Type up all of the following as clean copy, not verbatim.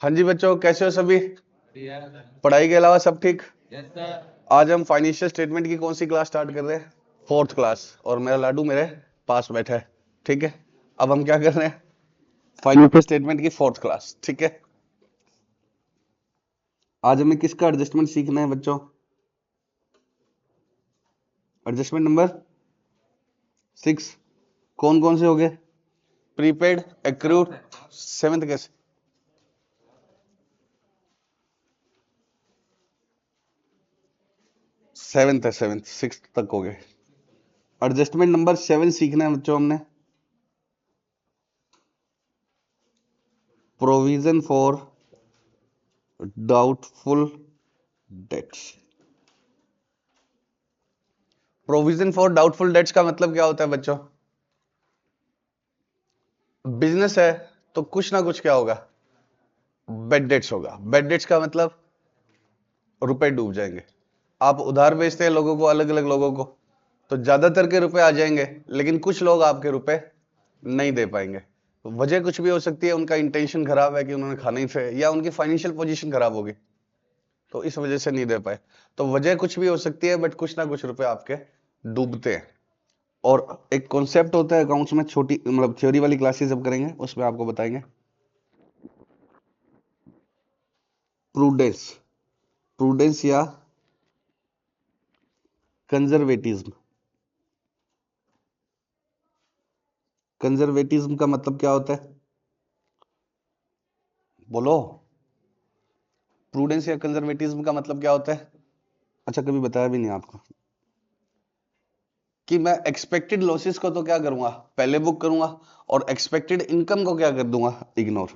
हाँ जी बच्चों, कैसे हो सभी? पढ़ाई के अलावा सब ठीक? आज हम फाइनेंशियल स्टेटमेंट की कौन सी क्लास स्टार्ट कर रहे हैं? 4th class. और मेरा लाडू मेरे पास बैठा है। ठीक है, अब हम क्या कर रहे हैं? फाइनेंशियल स्टेटमेंट की 4th क्लास। ठीक है, आज हमें किसका एडजस्टमेंट सीखना है बच्चों? Adjustment number 6। कौन कौन से हो गए? प्रीपेड, एक्रूड, 7th कैसे? 7th है, 7th, 6th तक हो गए। एडजस्टमेंट नंबर 7 सीखना है बच्चों हमने। Provision for doubtful dates. Provision for doubtful dates का मतलब क्या होता है बच्चों? बिजनेस है तो कुछ ना कुछ क्या होगा? बेड डेट्स होगा। बेड डेट्स का मतलब रुपए डूब जाएंगे। आप उधार बेचते हैं लोगों को, अलग अलग लोगों को, तो ज्यादातर के रुपए आ जाएंगे, लेकिन कुछ लोग आपके रुपए नहीं दे पाएंगे। तो वजह कुछ भी हो सकती है, उनका इंटेंशन खराब है कि उन्होंने खाने ही थे, या उनकी फाइनेंशियल पोजीशन खराब होगी तो इस वजह से नहीं दे पाए। तो वजह कुछ भी हो सकती है, बट कुछ ना कुछ रुपए आपके डूबते हैं। और एक कॉन्सेप्ट होता है अकाउंट्स में, छोटी मतलब थ्योरी वाली क्लासेस जब करेंगे उसमें आपको बताएंगे। प्रूडेंस, प्रूडेंस या कंजर्वेटिज्म। कंजर्वेटिज्म का मतलब क्या होता है? बोलो। प्रूडेंस या कंजर्वेटिज्म का मतलब क्या होता है? अच्छा, कभी बताया भी नहीं आपको कि मैं एक्सपेक्टेड लॉसेस को तो क्या करूंगा, पहले बुक करूंगा, और एक्सपेक्टेड इनकम को क्या कर दूंगा, इग्नोर।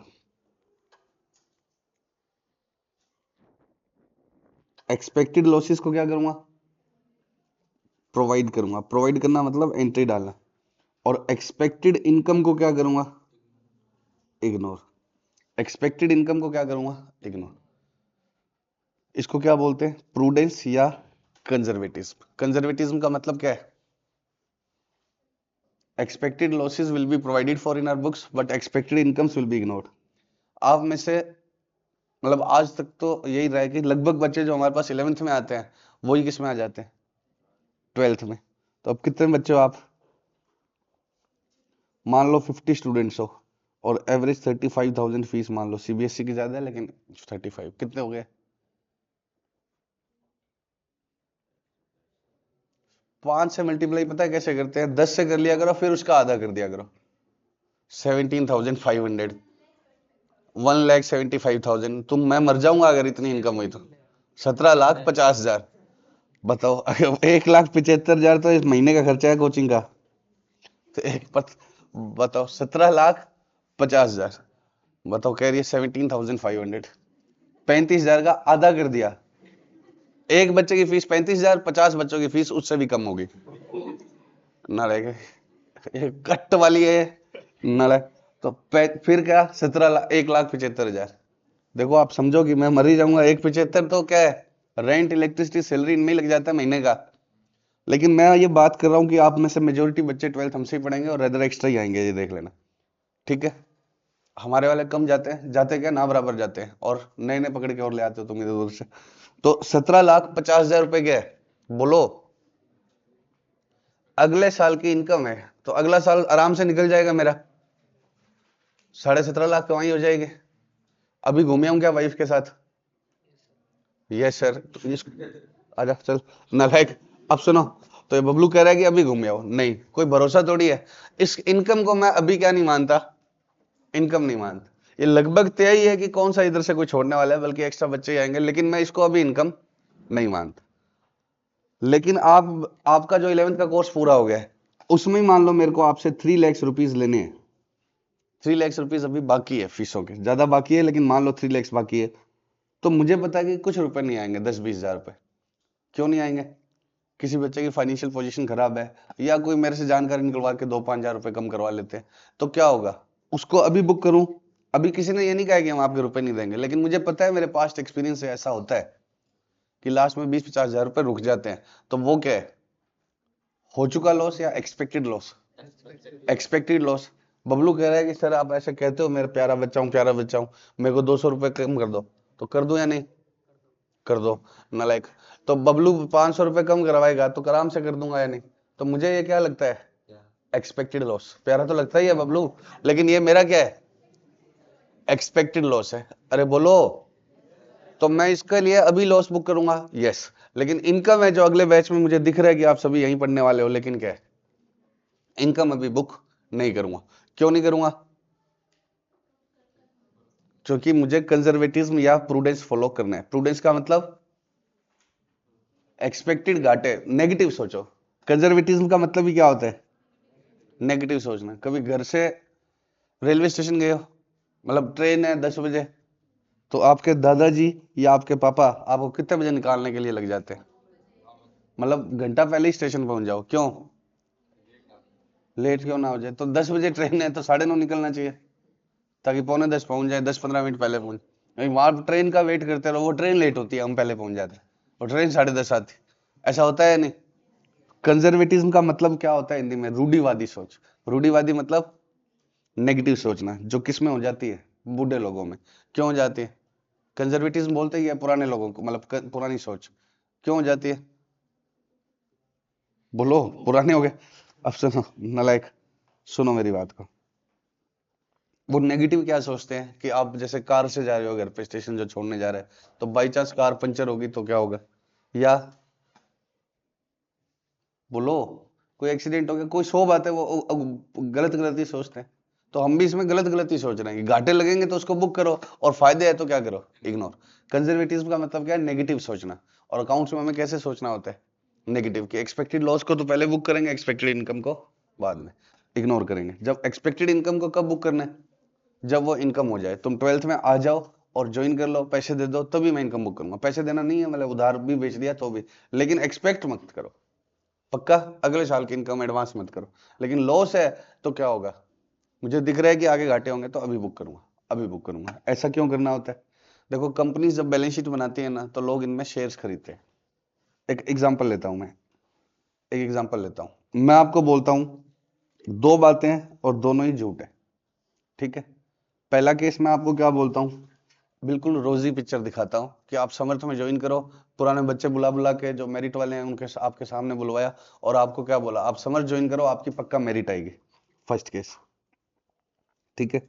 एक्सपेक्टेड लॉसेस को क्या करूंगा? प्रोवाइड करूंगा। प्रोवाइड करना मतलब एंट्री डालना। और एक्सपेक्टेड इनकम को क्या करूंगा? इग्नोर। एक्सपेक्टेड इनकम को क्या करूंगा? इग्नोर। इसको क्या बोलते हैं? प्रूडेंस या कंजर्वेटिज्म। कंजर्वेटिज्म का मतलब क्या है? Expected losses will be provided for in our books, but expected incomes will be ignored. आप में से मतलब आज तक तो यही रहा है कि लगभग बच्चे जो हमारे पास 11th में आते हैं वही किस में आ जाते हैं? 12th में। तो अब कितने बच्चे हो आप? मान लो 50 स्टूडेंट्स हो और एवरेज 35,000 फीस मान लो। सीबीएसई की ज्यादा है लेकिन 35 कितने हो गए? 5 से मल्टीप्लाई पता है कैसे करते हैं? 10 से कर लिया करो, फिर उसका आधा कर दिया करो। 17,500, 1,75,000। तुम मैं मर जाऊंगा अगर इतनी इनकम हुई तो। 17,50,000। बताओ, 1,75,000 तो इस महीने का खर्चा है कोचिंग का। तो बताओ, 17,50,000। बताओ, कह रही है 17,500। 35,000 का आधा कर दिया। एक बच्चे की फीस 35,000, 50 बच्चों की फीस उससे भी कम होगी। ना रहेगा, ये कट वाली है ना रहे। तो फिर क्या, 17 लाख, 1,75,000। देखो आप समझो कि मैं मर ही जाऊंगा। 1,75 तो क्या है, रेंट, इलेक्ट्रिसिटी, सैलरी इनमें ही लग जाता है महीने का। लेकिन मैं ये बात कर रहा हूँ कि आप में से मेजोरिटी बच्चे 12th हमसे ही पढ़ेंगे और अदर एक्स्ट्रा ही आएंगे, ये देख लेना। ठीक है, हमारे वाले कम जाते हैं, जाते क्या ना बराबर जाते हैं, और नए नए पकड़ के और ले आते हो तुम इधर उधर से। तो 17,50,000 रुपए क्या है बोलो? अगले साल की इनकम है, तो अगला साल आराम से निकल जाएगा मेरा। 17.5 लाख कमाई हो जाएगी। अभी घूमे हूं क्या वाइफ के साथ? Yes sir. आजा चल नालायक। अब सुनो, तो ये बबलू कह रहा है कि अभी घूमे आओ, नहीं कोई भरोसा थोड़ी है। इस इनकम को मैं अभी क्या नहीं मानता, इनकम नहीं मानता। ये लगभग तय ही है कि कौन सा इधर से कोई छोड़ने वाला है, बल्कि एक्स्ट्रा बच्चे ही आएंगे, लेकिन मैं इसको अभी इनकम नहीं मानता। लेकिन आपका जो 11th का कोर्स पूरा हो गया है, उसमें ही मान लो मेरे को आपसे 3 लाख रुपीज लेने हैं। 3 लाख रुपीज अभी बाकी है फीसों के, ज्यादा बाकी है लेकिन मान लो 3 लाख बाकी है। तो मुझे पता है कि कुछ रुपए नहीं आएंगे, 10-20 हजार रुपए। क्यों नहीं आएंगे? किसी बच्चे की फाइनेंशियल पोजीशन खराब है, या कोई मेरे से जानकारी निकलवा के 2-5 हजार रुपए कम करवा लेते हैं, तो क्या होगा? उसको अभी बुक करूं। अभी किसी ने ये नहीं कहा कि हम आपके रुपए नहीं देंगे, लेकिन मुझे पता है, मेरे पास्ट एक्सपीरियंस से ऐसा होता है कि लास्ट में 20-50 हजार रुपए रुक जाते हैं। तो वो क्या है, हो चुका लॉस या expected loss? Expected loss. Bablu कह रहा है कि सर आप ऐसे कहते हो मेरा प्यारा बच्चा हूँ, प्यारा बच्चा हूँ, मेरे को 200 रुपये कम कर दो। तो कर दो या नहीं? कर दो। नालायक। तो बबलू 500 रुपये कम करवाएगा तो आराम से कर दूंगा या नहीं? तो मुझे ये क्या लगता है? Expected loss. प्यारा तो लगता ही है बबलू, लेकिन ये मेरा क्या है? एक्सपेक्टेड लॉस है। अरे बोलो। तो मैं इसके लिए अभी लॉस बुक करूंगा, यस। लेकिन इनकम है जो अगले बैच में मुझे दिख रहा है कि आप सभी यहीं पढ़ने वाले हो, लेकिन क्या है? इनकम अभी बुक नहीं करूंगा। क्यों नहीं करूंगा? क्योंकि मुझे कंजर्वेटिज्म या प्रूडेंस फॉलो करना है। प्रूडेंस का मतलब एक्सपेक्टेड घाटे, नेगेटिव सोचो। कंजर्वेटिज्म का मतलब ही क्या होता है? नेगेटिव सोचना। कभी घर से रेलवे स्टेशन गए हो, मतलब ट्रेन है 10 बजे, तो आपके दादाजी या आपके पापा आपको कितने बजे निकालने के लिए लग जाते हैं? मतलब घंटा पहले ही स्टेशन पहुंच जाओ। क्यों? लेट क्यों ना हो जाए? तो 10 बजे ट्रेन है तो 9:30 निकलना चाहिए, ताकि 9:45 पहुंच जाए, 10-15 मिनट पहले पहुंच। वहां ट्रेन का वेट करते रहो, वो ट्रेन लेट होती है, हम पहले पहुंच जाते हैं, और ट्रेन 10:30 आती। ऐसा होता है नहीं? कंजर्वेटिज्म का मतलब क्या होता है हिंदी में? रूढ़िवादी सोच। रूढ़िवादी मतलब नेगेटिव सोचना, जो किस में हो जाती है? बूढ़े लोगों में। क्यों हो जाती है? कंजर्वेटिज्म बोलते ही है पुराने लोगों को, मतलब पुरानी सोच। क्यों हो जाती है? बोलो। पुराने हो गए। अब सुनो नालायक, सुनो मेरी बात को। वो नेगेटिव क्या सोचते हैं कि आप जैसे कार से जा रहे हो घर पे, स्टेशन जो छोड़ने जा रहे हैं, तो बाई चांस कार पंचर होगी तो क्या होगा? या बोलो, कोई एक्सीडेंट हो गया, कोई 100 बातें वो गलत गलत ही सोचते हैं। तो हम भी इसमें गलत गलत ही सोच रहे हैं कि घाटे लगेंगे तो उसको बुक करो, और फायदे है तो क्या करो? इग्नोर। कंजर्वेटिज्म का मतलब क्या है? नेगेटिव सोचना। और अकाउंट्स में हमें कैसे सोचना होता है? नेगेटिव। कि एक्सपेक्टेड लॉस को तो पहले बुक करेंगे, एक्सपेक्टेड इनकम को बाद में इग्नोर करेंगे। जब एक्सपेक्टेड इनकम को कब बुक करना है? जब वो इनकम हो जाए। तुम 12th में आ जाओ और ज्वाइन कर लो, पैसे दे दो, तभी मैं इनकम बुक करूंगा। पैसे देना नहीं है, मतलब उधार भी बेच दिया तो भी, लेकिन एक्सपेक्ट मत करो। पक्का? अगले साल की इनकम एडवांस मत करो। लेकिन लॉस है तो क्या होगा? मुझे दिख रहा है कि आगे घाटे होंगे तो अभी बुक करूंगा, अभी बुक करूंगा। ऐसा क्यों करना होता है? देखो, कंपनी जब बैलेंस शीट बनाती है ना, तो लोग इनमें शेयर्स खरीदते हैं। एक एग्जांपल लेता हूं मैं, एक एग्जांपल लेता हूं। मैं आपको बोलता हूं दो बातें और दोनों ही झूठ है, ठीक है? पहला केस मैं आपको क्या बोलता हूं? बिल्कुल रोजी पिक्चर दिखाता हूं कि आप समर्थ में ज्वाइन करो। पुराने बच्चे बुला बुला के, जो मेरिट वाले हैं, उनके आपके सामने बुलवाया और आपको क्या बोला? आप समर्थ ज्वाइन करो, आपकी पक्का मेरिट आएगी। फर्स्ट केस, ठीक है?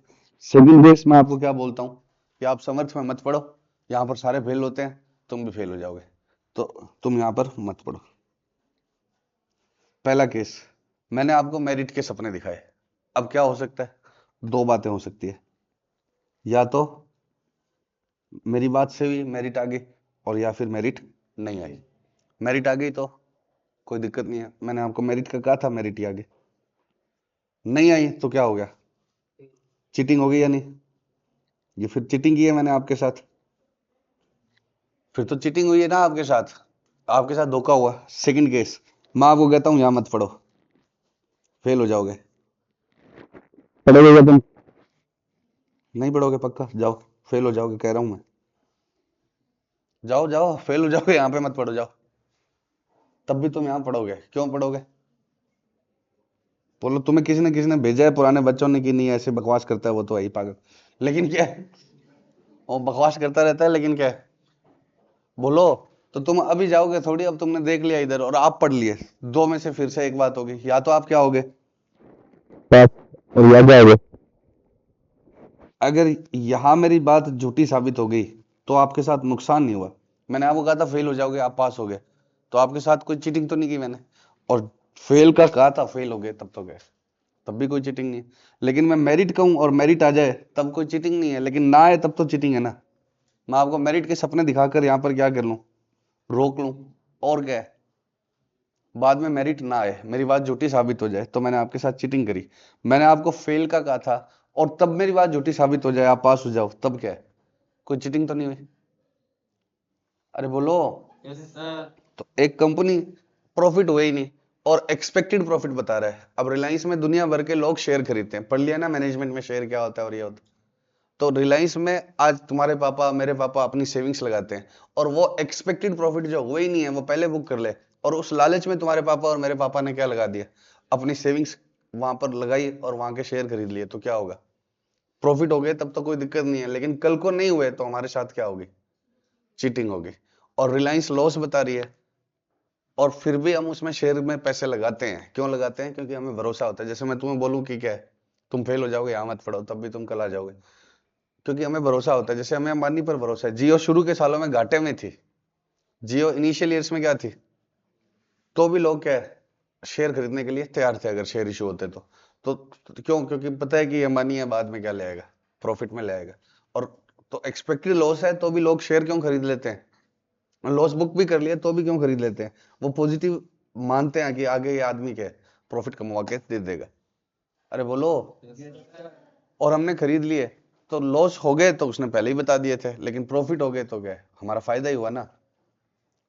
सेकंड केस मैं आपको क्या बोलता हूं कि आप समर्थ में मत पढ़ो, यहां पर सारे फेल होते हैं, तुम भी फेल हो जाओगे, तो तुम यहां पर मत पढ़ो। पहला केस, मैंने आपको मेरिट के सपने दिखाए। अब क्या हो सकता है? दो बातें हो सकती है, या तो मेरी बात से भी मेरिट आ गई, और या फिर मेरिट नहीं आई। मेरिट आ गई तो कोई दिक्कत नहीं है, मैंने आपको मेरिट का कहा था, मेरिट ही आ गई। नहीं आई तो क्या हो गया? चीटिंग हो गई या नहीं? ये फिर चीटिंग की है मैंने आपके साथ, फिर तो चीटिंग हुई है ना आपके साथ, आपके साथ धोखा हुआ। सेकंड केस, मैं आपको कहता हूं यहां मत पढ़ो, फेल हो जाओगे। पढ़ोगे क्या तुम? नहीं पढ़ोगे पक्का? जाओ, फेल हो जाओगे, कह रहा हूं मैं। जाओ जाओ, फेल हो जाओगे, यहां पे मत पढ़ो, जाओ। तब भी तुम यहां पढ़ोगे, क्यों पढ़ोगे? बोलो, तुम्हें किसी ने भेजा है पुराने बच्चों ने कि नहीं ऐसे बकवास करता है वो, तो यही पागल। लेकिन क्या है? वो बकवास करता रहता है, लेकिन क्या है? बोलो। तो तुम अभी जाओगे थोड़ी, अब तुमने देख लिया इधर और आप पढ़ लिए, दो में से फिर से एक बात होगी, या तो आप क्या होगे? पास। और या जाओगे। अगर यहां मेरी बात झूठी साबित हो गई तो आपके साथ नुकसान नहीं हुआ। मैंने आपको कहा था फेल हो जाओगे, आप पास हो गए, तो आपके साथ कोई चीटिंग तो नहीं की मैंने। और फेल का कहा था, फेल हो गए तब तो गए, तब भी कोई चीटिंग नहीं है। लेकिन मैं मेरिट कहूं और मेरिट आ जाए तब कोई चीटिंग नहीं है, लेकिन ना आए तब तो चीटिंग है ना। मैं आपको मेरिट के सपने दिखाकर यहाँ पर क्या कर लूं? रोक लूं। और क्या है? बाद में मेरिट ना आए, मेरी बात झूठी साबित हो जाए, तो मैंने आपके साथ चीटिंग करी। मैंने आपको फेल का कहा था और तब मेरी बात झूठी साबित हो जाए, आप पास हो जाओ, तब क्या है? कोई चीटिंग तो नहीं हुई? अरे बोलो। तो एक कंपनी प्रॉफिट हुए ही नहीं और एक्सपेक्टेड प्रॉफिट बता रहा है। अब रिलायंस में दुनिया भर के लोग शेयर खरीदते हैं, पढ़ लिया ना मैनेजमेंट में शेयर क्या होता है और ये होता है। तो रिलायंस में आज तुम्हारे पापा, मेरे पापा अपनी सेविंग्स लगाते हैं, और वो एक्सपेक्टेड प्रॉफिट जो हुए ही नहीं है वो पहले बुक कर ले, और उस लालच में तुम्हारे पापा और मेरे पापा ने क्या लगा दिया? अपनी सेविंग्स वहां पर लगाई और वहां के शेयर खरीद लिए तो क्या होगा? प्रॉफिट हो गए तब तो कोई दिक्कत नहीं है, लेकिन कल को नहीं हुए तो हमारे साथ क्या होगी? चीटिंग होगी। और रिलायंस लॉस बता रही है और फिर भी हम उसमें शेयर में पैसे लगाते हैं। क्यों लगाते हैं? क्योंकि हमें भरोसा होता है। जैसे मैं तुम्हें बोलूं कि क्या है, तुम फेल हो जाओगे, यहाँ मत पढ़ो, तब भी तुम कल आ जाओगे, क्योंकि हमें भरोसा होता है। जैसे हमें अंबानी पर भरोसा है। जियो शुरू के सालों में घाटे में थी, जियो इनिशियल ईयर्स में क्या थी, तो भी लोग क्या है, शेयर खरीदने के लिए तैयार थे अगर शेयर इशू होते तो क्यों? क्योंकि पता है कि अंबानी है, बाद में क्या ले आएगा, प्रॉफिट में ले आएगा। और तो एक्सपेक्टेड लॉस है तो भी लोग शेयर क्यों खरीद लेते हैं? लॉस बुक भी कर लिया तो भी क्यों खरीद लेते हैं? वो पॉजिटिव मानते हैं कि आगे ये आदमी क्या है, प्रॉफिट कमवा के दे देगा। अरे बोलो। और हमने खरीद लिए तो लॉस हो गए तो उसने पहले ही बता दिए थे, लेकिन प्रॉफिट हो गए तो क्या है, हमारा फायदा ही हुआ ना।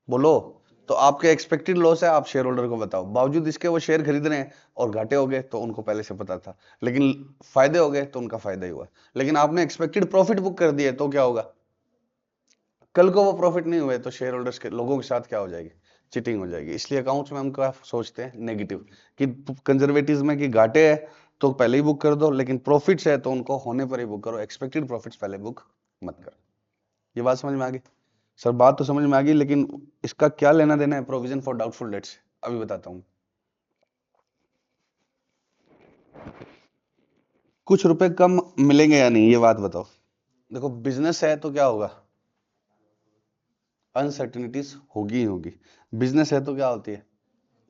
बोलो। तो आपके एक्सपेक्टेड लॉस है, आप शेयर होल्डर को बताओ, बावजूद इसके वो शेयर खरीद रहे हैं और घाटे हो गए तो उनको पहले से पता था, लेकिन फायदे हो गए तो उनका फायदा ही हुआ। लेकिन आपने एक्सपेक्टेड प्रॉफिट बुक कर दिए तो क्या होगा? कल को वो प्रॉफिट नहीं हुए तो शेयर होल्डर्स के लोगों के साथ क्या हो जाएगी? चीटिंग हो जाएगी। इसलिए अकाउंट्स में हम क्या सोचते हैं? नेगेटिव, कि कंजर्वेटिव में कि घाटे है तो पहले ही बुक कर दो, लेकिन प्रॉफिट्स है तो उनको होने पर ही बुक करो, एक्सपेक्टेड प्रॉफिट्स पहले बुक मत करो। ये बात समझ में आ गई? सर बात तो समझ में आ गई, लेकिन इसका क्या लेना देना है प्रोविजन फॉर डाउटफुल डेट्स? अभी बताता हूँ। कुछ रुपए कम मिलेंगे या नहीं, ये बात बताओ। देखो, बिजनेस है तो क्या होगा? अनसर्टिनिटीज होगी ही होगी। बिजनेस है तो क्या होती है?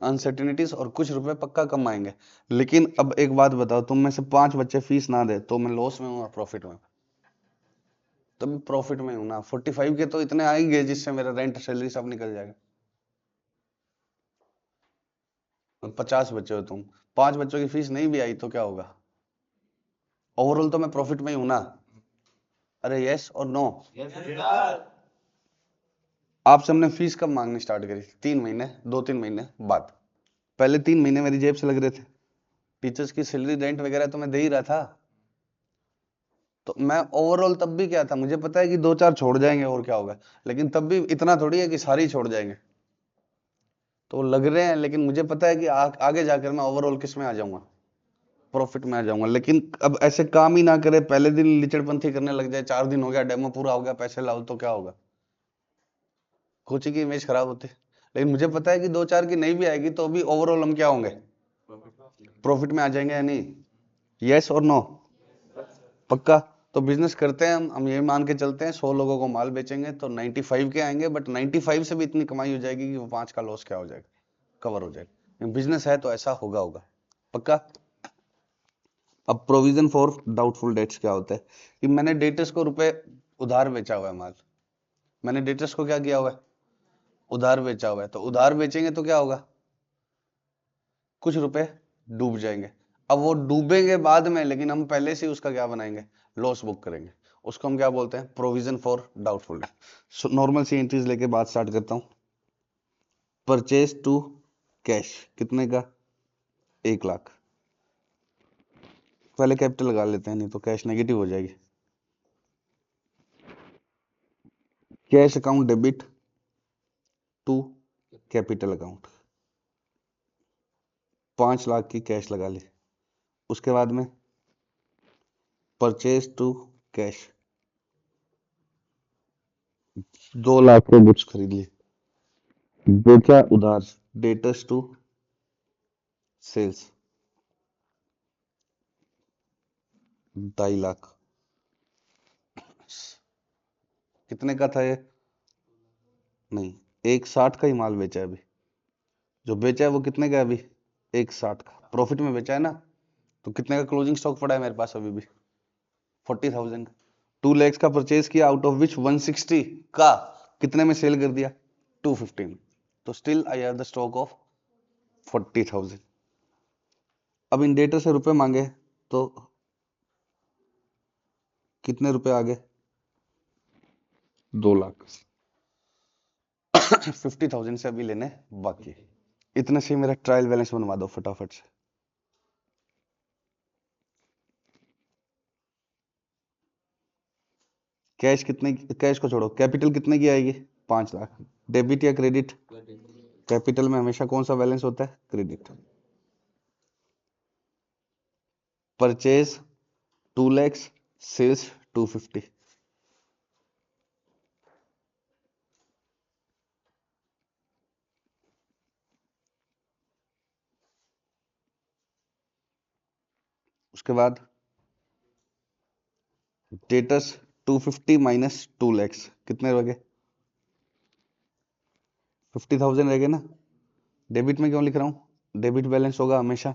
अनसर्टिनिटीज, और कुछ रुपए पक्का कम आएंगे। लेकिन अब एक बात बताओ, तुम में से 5 बच्चे फीस ना दे तो मैं लॉस में हूँ और प्रॉफिट में? तब प्रॉफिट में हूं ना। 45 के तो इतने आएंगे जिससे मेरा रेंट सैलरी सब निकल जाएगा। 50 बच्चे हो तुम, 5 बच्चों की फीस नहीं भी आई तो क्या होगा? ओवरऑल तो मैं प्रॉफिट में ही हूं ना। अरे यस और नो? आपसे हमने फीस कब मांगनी स्टार्ट करी? 3 महीने, 2-3 महीने बाद। पहले 3 महीने मेरी जेब से लग रहे थे। टीचर्स की सैलरी, रेंट वगैरह तो मैं दे ही रहा था। तो मैं ओवरऑल तब भी क्या था, मुझे पता है कि 2-4 छोड़ जाएंगे और क्या होगा, लेकिन तब भी इतना थोड़ी है कि सारे ही छोड़ जाएंगे। तो लग रहे हैं, लेकिन मुझे पता है कि आगे जाकर मैं ओवरऑल किस में आ जाऊंगा? प्रॉफिट में आ जाऊंगा। लेकिन अब ऐसे काम ही ना करे, पहले दिन लिचड़पंथी करने लग जाए, 4 दिन हो गया, डेमो पूरा हो गया, पैसे लाओ, तो क्या होगा? कोचिंग की इमेज खराब होती है। लेकिन मुझे पता है कि 2-4 की नहीं भी आएगी तो भी ओवरऑल हम क्या होंगे? प्रॉफिट में आ जाएंगे या नहीं? यस और नो? पक्का? तो बिजनेस करते हैं हम ये मान के चलते हैं 100 लोगों को माल बेचेंगे तो 95 के आएंगे, बट 95 से भी इतनी कमाई हो जाएगी कि वो 5 का लॉस क्या हो जाएगा? कवर हो जाएगा। बिजनेस है तो ऐसा होगा। पक्का? अब प्रोविजन फॉर डाउटफुल डेट्स क्या होता है? कि मैंने डेटर्स को रुपए उधार बेचा हुआ है माल। मैंने डेटर्स को क्या किया हुआ है? उधार बेचा हुआ है। तो उधार बेचेंगे तो क्या होगा? कुछ रुपए डूब जाएंगे। अब वो डूबेंगे बाद में, लेकिन हम पहले से उसका क्या बनाएंगे? लॉस बुक करेंगे। उसको हम क्या बोलते हैं? Provision for doubtful debt. Normal सी एंट्रीज लेके बात स्टार्ट करता हूं। परचेज टू कैश कितने का? 1 लाख। पहले कैपिटल लगा लेते हैं, नहीं तो कैश नेगेटिव हो जाएगी। Cash account debit to capital account. 5 lakh की कैश लगा ली। उसके बाद में परचेज टू कैश, 2 लाख के गुड्स खरीद लिए। बेचा उधार, डेटर्स टू सेल्स, 2.5 लाख। कितने का था ये? नहीं, 1.60 का ही माल बेचा है अभी। जो बेचा है वो कितने का है अभी? 1.60 का। प्रॉफिट में बेचा है ना। तो कितने का क्लोजिंग स्टॉक पड़ा है मेरे पास अभी भी? 40,000 का। 2 lakhs का परचेज किया, आउट ऑफ विच 160 का कितने में सेल कर दिया? 215। तो still I have the stock of 40,000। अब इन डेटर से रुपए मांगे तो कितने रुपए आ गए? 2 लाख। 50,000 से अभी लेने बाकी। इतने से मेरा ट्रायल बैलेंस बनवा दो फटाफट से। कैश कितने? कैश को छोड़ो, कैपिटल कितने की आएगी? 5 लाख। डेबिट या क्रेडिट? कैपिटल में हमेशा कौन सा बैलेंस होता है? क्रेडिट। Purchase 2 lakhs, sales 250। उसके बाद डेटर्स 250 माइनस 2 lakhs कितने रह गए? 50,000 रह गए ना। डेबिट में क्यों लिख रहा हूँ? डेबिट बैलेंस होगा हमेशा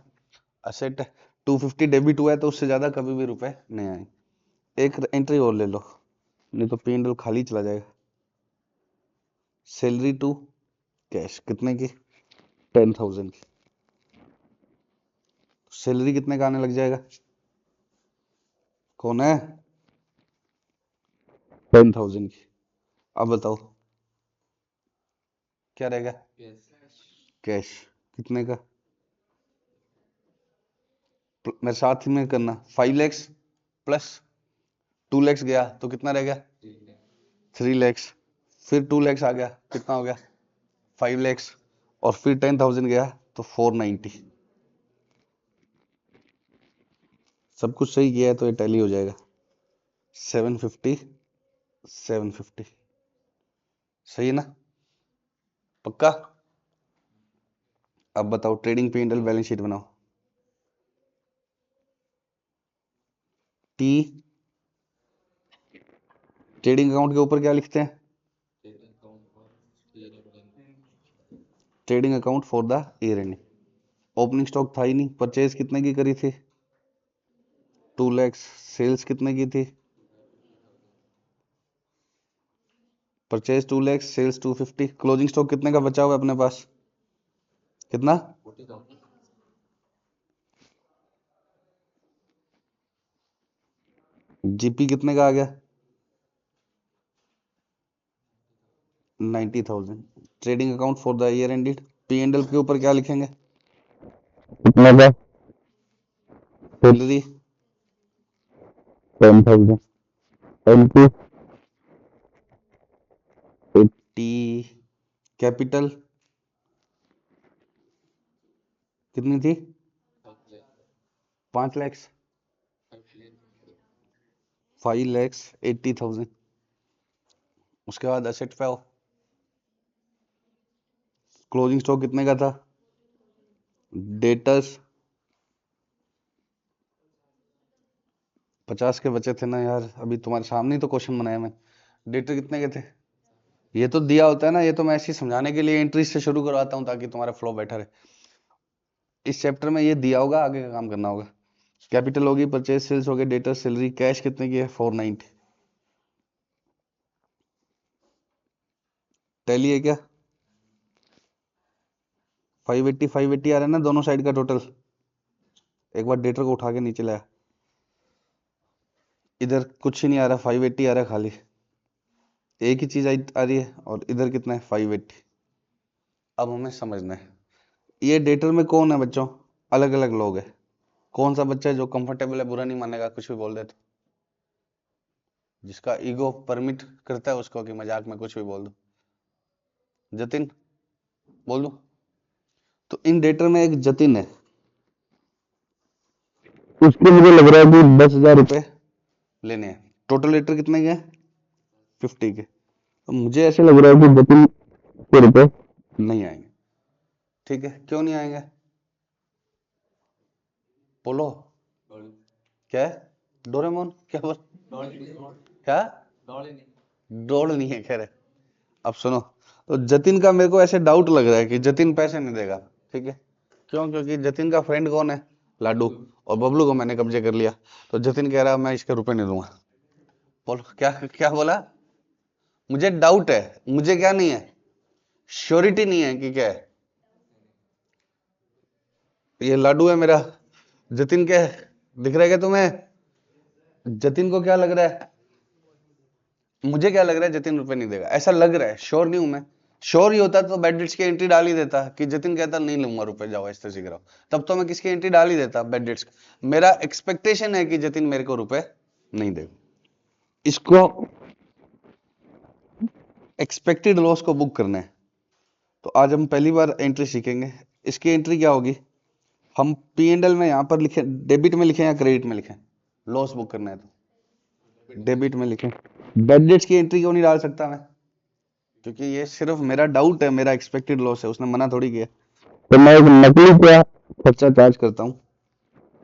असेट है। 250 डेबिट हुआ है तो उससे ज्यादा कभी भी रुपए नहीं आएंगे। एक एंट्री और ले लो, नहीं तो P&L खाली चला जाएगा। सैलरी टू कैश कितने की? 10,000 की। सैलरी कितने का आने लग जाएगा? कौन है? 10,000 की। अब बताओ क्या रहेगा? कैश कितने का? मेरे साथ ही में करना। 5 lakhs प्लस 2 lakhs गया तो कितना रह गया? 3 lakhs। फिर 2 lakhs आ गया, कितना हो गया? 5 lakhs। और फिर 10,000 गया तो 490। सब कुछ सही किया है तो ये टैली हो जाएगा। 750 750 सही है ना? पक्का? अब बताओ ट्रेडिंग P&L बैलेंस शीट बनाओ। टी ट्रेडिंग अकाउंट के ऊपर क्या लिखते हैं? Trading account for the year ending. Opening stock था ही नहीं। परचेज कितने की करी थी? 2 lakhs। सेल्स कितने की थी? Purchase 2 lakhs, sales 250। Closing stock कितने का बचा हुआ है अपने पास? कितना? 40,000। जीपी कितने का आ गया? 90,000। Trading account for the year ended. P&L के ऊपर क्या लिखेंगे? कितना का? सैलरी 10,000। एलपी 80। कैपिटल कितनी थी? 5 lakhs। 5 lakhs 80,000। उसके बाद एसेट पे आओ। क्लोजिंग स्टॉक कितने का था? डेटर्स 50 के बचे थे ना यार, अभी तुम्हारे सामने ही तो क्वेश्चन बनाया मैं। डेटर कितने के थे? ये तो दिया होता है ना, ये तो मैं ऐसे ही समझाने के लिए एंट्री से शुरू करवाता हूँ ताकि तुम्हारा फ्लो बेटर है। इस चैप्टर में ये दिया होगा, आगे का काम करना होगा। कैपिटल होगी, परचेज सेल्स हो गए, डेटर सैलरी। कैश कितने की है? 490। टैली है क्या? 580 580 आ रहा है ना दोनों साइड का टोटल। एक बार डेटर को उठा के नीचे लाया, इधर कुछ ही नहीं आ रहा, 580 आ रहा है खाली। एक ही चीज आ रही है, और इधर कितना है? 580। अब हमें समझना है ये डेटर में कौन है बच्चों? अलग अलग लोग है। कौन सा बच्चा है जो कंफर्टेबल है, बुरा नहीं मानेगा कुछ भी बोल दे तो? जिसका ईगो परमिट करता है उसको कि मजाक में कुछ भी बोल दो। जतिन बोल दो। तो इन डेटर में एक जतिन है, उसके मुझे लग रहा है कि 10,000 रुपए लेने हैं। टोटल डेटर कितने के हैं? 50 के। तो मुझे ऐसे लग रहा है कि जतिन के रुपए नहीं आएंगे। ठीक है, क्यों नहीं आएंगे? बोलो। क्या है? डोरेमोन क्या बोल? क्या? डोल नहीं है, कह रहे। अब सुनो, तो जतिन का मेरे को ऐसे डाउट लग रहा है कि जतिन पैसे नहीं देगा। ठीक है, क्यों? क्योंकि जतिन का फ्रेंड कौन है? लाडू। और बबलू को मैंने कब्जे कर लिया, तो जतिन कह रहा है मैं इसके रुपए नहीं दूंगा। बोलो क्या क्या बोला? मुझे डाउट है, मुझे क्या नहीं है? श्योरिटी नहीं है कि क्या है। ये लाडू है मेरा, जतिन के दिख रहा है क्या तुम्हें? जतिन को क्या लग रहा है? मुझे क्या लग रहा है? जतिन रुपए नहीं देगा, ऐसा लग रहा है, श्योर नहीं हूं मैं। श्योर ही होता तो बैड डेट्स की एंट्री डाल ही देता कि जतिन कहता नहीं लूंगा रुपए, जाओ इस तरह से कराओ, तब तो मैं किसकी एंट्री डाल ही देता? Bad debts. मेरा एक्सपेक्टेशन है कि जतिन मेरे को रुपए नहीं देगा। इसको एक्सपेक्टेड लॉस को बुक करना है, तो आज हम पहली बार एंट्री सीखेंगे। इसकी एंट्री क्या होगी? हम पी एंड एल में यहाँ पर लिखे, डेबिट में लिखें या क्रेडिट में लिखें? लॉस बुक करना है तो डेबिट में लिखें। बैड डेट्स की एंट्री क्यों नहीं डाल सकता मैं? क्योंकि ये सिर्फ मेरा डाउट है, मेरा एक्सपेक्टेड लॉस है, उसने मना थोड़ी किया। तो मैं एक नकली क्या खर्चा चार्ज करता हूँ,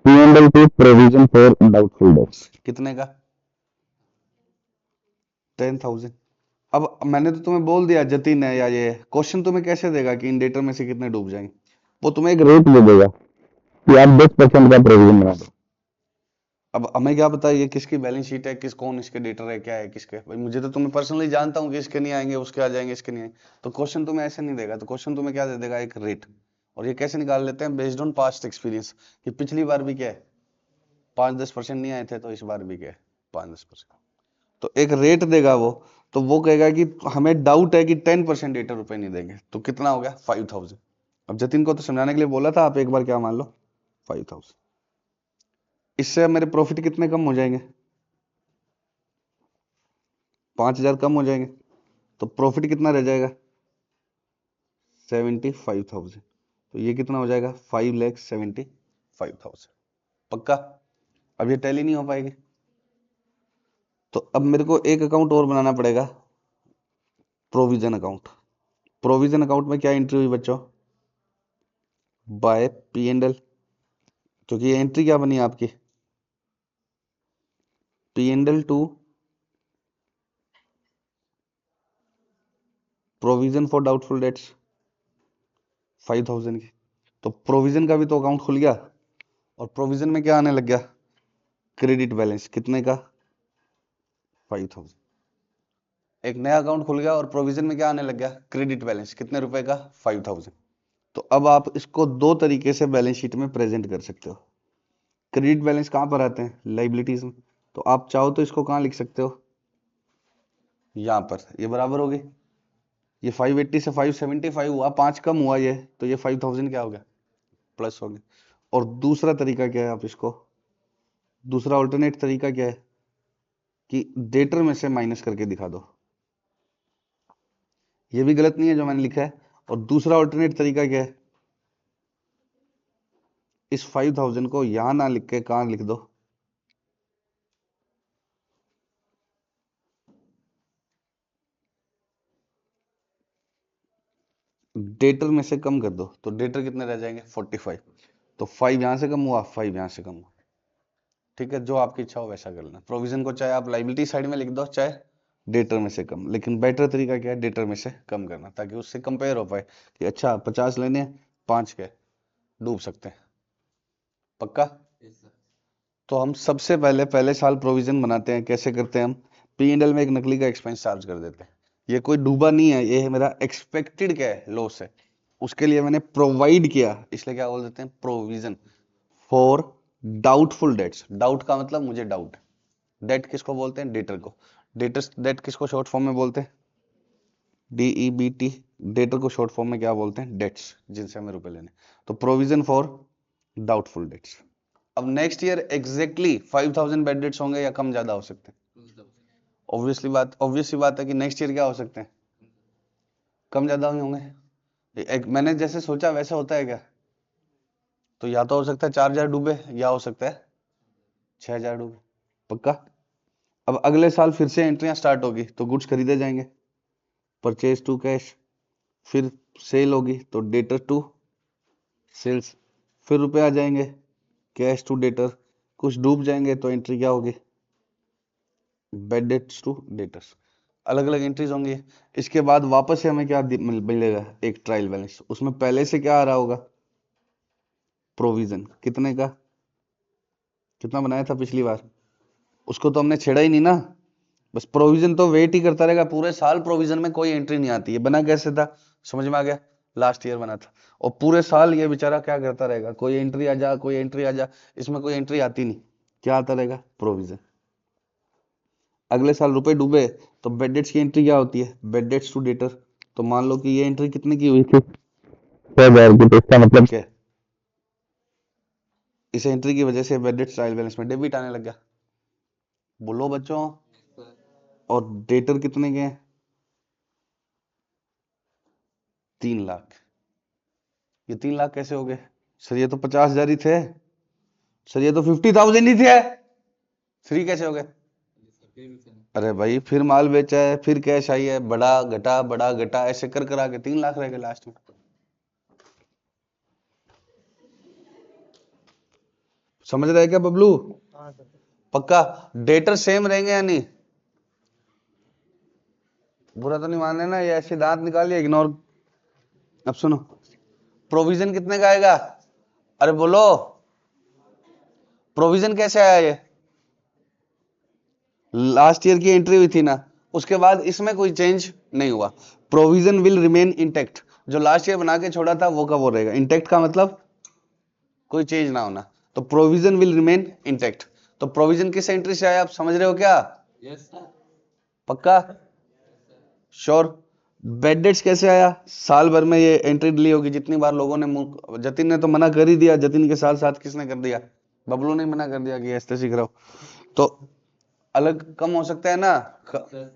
P and L to provision for doubtful dates. कितने का? 10,000। अब मैंने तो तुम्हें बोल दिया जतिन है या ये क्वेश्चन तुम्हें कैसे देगा कि इन डेटर में से कितने डूब जाएंगे? वो तुम्हें एक रेट दे देगा कि आप 10% का प्रोविजन बना दो। अब हमें क्या पता ये किसकी बैलेंस शीट है, किस कौन इसके डेटर है, क्या है किसके? भाई मुझे तो तुम्हें पर्सनली जानता हूँ कि इसके नहीं आएंगे, उसके आ जाएंगे, इसके नहीं आएंगे। तो क्वेश्चन तुम्हें ऐसे नहीं देगा, तो क्वेश्चन तुम्हें क्या दे देगा? एक रेट। और ये कैसे निकाल लेते हैं? बेस्ड ऑन पास्ट एक्सपीरियंस, कि पिछली बार भी क्या है 5-10% नहीं आए थे, तो इस बार भी क्या है 5-10%। तो एक रेट देगा वो, तो वो कहेगा कि हमें डाउट है कि 10% डेटर रुपए नहीं देंगे, तो कितना हो गया? 5,000। अब जतिन को तो समझाने के लिए बोला था, आप एक बार क्या मान लो 5,000। इससे अब मेरे प्रॉफिट कितने कम हो जाएंगे? 5,000 कम हो जाएंगे, तो प्रॉफिट कितना रह जाएगा? 75,000। तो ये कितना हो जाएगा? 5,75,000। पक्का? अब ये टैली नहीं हो पाएगी, तो अब मेरे को एक अकाउंट और बनाना पड़ेगा, प्रोविजन अकाउंट। प्रोविजन अकाउंट में क्या एंट्री हुई बच्चों? By P and L. क्योंकि ये एंट्री क्या बनी आपकी? P and L to provision for doubtful dates 5,000 की। तो प्रोविजन का भी तो अकाउंट खुल गया, और प्रोविजन में क्या आने लग गया? क्रेडिट बैलेंस कितने का? 5,000। एक नया अकाउंट खुल गया और प्रोविजन में क्या आने लग गया? क्रेडिट बैलेंस कितने रुपए का? 5,000। तो अब आप इसको दो तरीके से बैलेंस शीट में प्रेजेंट कर सकते हो। क्रेडिट बैलेंस कहां पर आते हैं? लाइबिलिटीज में। तो आप चाहो तो इसको कहां लिख सकते हो? यहां पर। ये बराबर होगी, ये 580 से 575 हुआ, 5 कम हुआ ये, तो ये 5,000 क्या हो गया? प्लस हो गया। और दूसरा तरीका क्या है? आप इसको, दूसरा ऑल्टरनेट तरीका क्या है कि डेटर में से माइनस करके दिखा दो। ये भी गलत नहीं है जो मैंने लिखा है। और दूसरा ऑल्टरनेट तरीका क्या है? इस 5,000 को यहां ना लिख के कहां लिख दो? डेटर में से कम कर दो, तो डेटर कितने रह जाएंगे? 45। तो 5 यहां से कम हुआ, 5 यहां से कम हुआ। ठीक है, जो आपकी इच्छा हो वैसा कर लेना। प्रोविजन को चाहे आप लाइबिलिटी साइड में लिख दो, चाहे डेटर में से कम, लेकिन बेटर तरीका क्या है? डेटर में से कम करना, ताकि उससे कंपेयर हो पाए कि अच्छा 50 लेने हैं, 5 के डूब सकते हैं। पक्का? तो हम सबसे पहले पहले साल प्रोविजन बनाते हैं। कैसे करते हैं हम? पी एंड एल में एक नकली का एक्सपेंस चार्ज कर देते हैं। ये कोई डूबा नहीं है, ये है मेरा एक्सपेक्टेड क्या है? लॉस है। उसके लिए मैंने प्रोवाइड किया, इसलिए क्या बोल देते हैं? Provision for doubtful dates. Doubt का मतलब मुझे डाउट। डेट किसको बोलते हैं? डेटर को। डेटर्स, डेट किसको शॉर्ट फॉर्म में बोलते हैं? DEBT। डेटर को शॉर्ट फॉर्म में क्या बोलते हैं? डेट्स, जिनसे हमें रुपए लेने। तो प्रोविजन फॉर डाउटफुल डेट्स। अब next year exactly 5,000 bad debts होंगे या कम ज्यादा हो सकते हैं? ऑब्वियसली बात है कि नेक्स्ट ईयर क्या हो सकते हैं? कम ज्यादा ही होंगे। एक मैंने जैसे सोचा वैसे होता है क्या? तो या तो हो सकता है 4,000 डूबे, या हो सकता है 6,000 डूबे। पक्का? अब अगले साल फिर से एंट्रियां स्टार्ट होगी, तो गुड्स खरीदे जाएंगे, परचेज टू कैश। फिर सेल होगी, तो डेटर टू सेल्स। फिर रुपए आ जाएंगे, कैश टू डेटर। कुछ डूब जाएंगे, तो एंट्री क्या होगी? Bad debts to debtors. अलग अलग एंट्रीज होंगी। इसके बाद वापस से हमें क्या मिलेगा? एक ट्रायल बैलेंस। उसमें पहले से क्या आ रहा होगा? प्रोविजन कितने का? कितना बनाया था पिछली बार? उसको तो हमने छेड़ा ही नहीं ना। बस प्रोविजन तो वेट ही करता रहेगा पूरे साल। प्रोविजन में कोई एंट्री नहीं आती है। बना कैसे था? समझ में आ गया? लास्ट ईयर बना था, और पूरे साल ये बेचारा क्या करता रहेगा? कोई एंट्री आ जा, कोई एंट्री आ जा। इसमें कोई एंट्री आती नहीं। क्या आता रहेगा? प्रोविजन। अगले साल रुपए डूबे, तो बेड डेट्स की एंट्री क्या होती है? Bad debts to debtor. तो मान लो कि ये एंट्री कितने की हुई थी? 6,000 की। तो इसका मतलब क्या है? इस एंट्री की वजह से बेड डेट्स ट्रायल बैलेंस में डेबिट आने लग गया। बोलो बच्चों। और डेटर कितने के हैं? 3 लाख। ये 3 लाख कैसे हो गए? सर ये तो 50,000 ही थे। सर ये तो 50,000 ही थे। 3 कैसे हो गए? अरे भाई फिर माल बेचा है, फिर कैश आई है, बड़ा घटा ऐसे कर कर आके 3 लाख रह गए लास्ट में। समझ रहे हैं क्या बबलू? पक्का? डेटर सेम रहेंगे या नहीं? बुरा तो नहीं मान लेना, ये ऐसे दांत निकालिए, इग्नोर। अब सुनो, प्रोविजन कितने का आएगा? अरे बोलो, प्रोविजन कैसे आया ये? लास्ट ईयर की एंट्री हुई थी ना, उसके बाद इसमें कोई चेंज नहीं हुआ। Provision will remain intact. जो लास्ट ईयर बना के छोड़ा था वो का वो रहेगा। इंटेक्ट का मतलब कोई चेंज ना होना, तो प्रोविजन विल रिमेन इंटेक्ट। तो प्रोविजन किस एंट्री से आया, आप समझ रहे हो क्या? Yes sir. पक्का? श्योर? बेड डेट्स कैसे आया? साल भर में ये एंट्री डिली होगी, जितनी बार लोगों ने जतिन ने तो मना कर ही दिया, जतिन के साथ साथ किसने कर दिया? बबलू ने मना कर दिया कि ऐसे सीख रहा हो। तो अलग कम हो सकता है ना,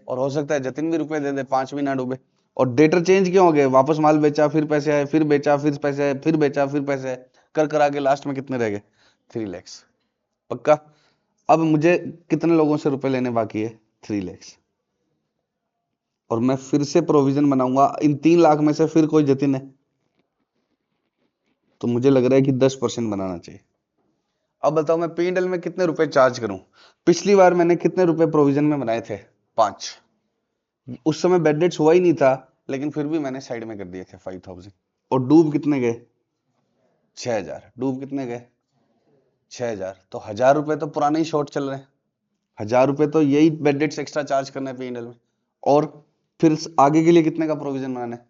और हो सकता है जतिन भी रुपए दे दे, 5 भी ना डूबे। और डेटर चेंज क्यों हो गए? वापस माल बेचा, फिर पैसे आए, फिर बेचा, फिर पैसे आए, फिर बेचा, फिर पैसे आए, कर कर आगे लास्ट में कितने रह गए? 3 लाख। पक्का? अब मुझे कितने लोगों से रुपए लेने बाकी है? 3 लाख। और मैं फिर से प्रोविजन बनाऊंगा इन 3 लाख में से, फिर कोई जतिन है तो मुझे लग रहा है कि 10% बनाना चाहिए। अब बताओ मैं P&L में कितने रुपए चार्ज करूं? पिछली बार मैंने कितने रुपए प्रोविजन में बनाए थे? 5। उस समय बेड डेट्स हुआ ही नहीं था, लेकिन फिर भी मैंने साइड में कर दिए थे 5,000। और डूब कितने गए? 6,000। डूब कितने गए? 6,000। तो 1,000 रुपए तो पुराने ही शॉर्ट चल रहे हैं। 1,000 रुपए तो यही बेड डेट्स एक्स्ट्रा चार्ज करना है P&L में। और फिर आगे के लिए कितने का प्रोविजन बनाना है?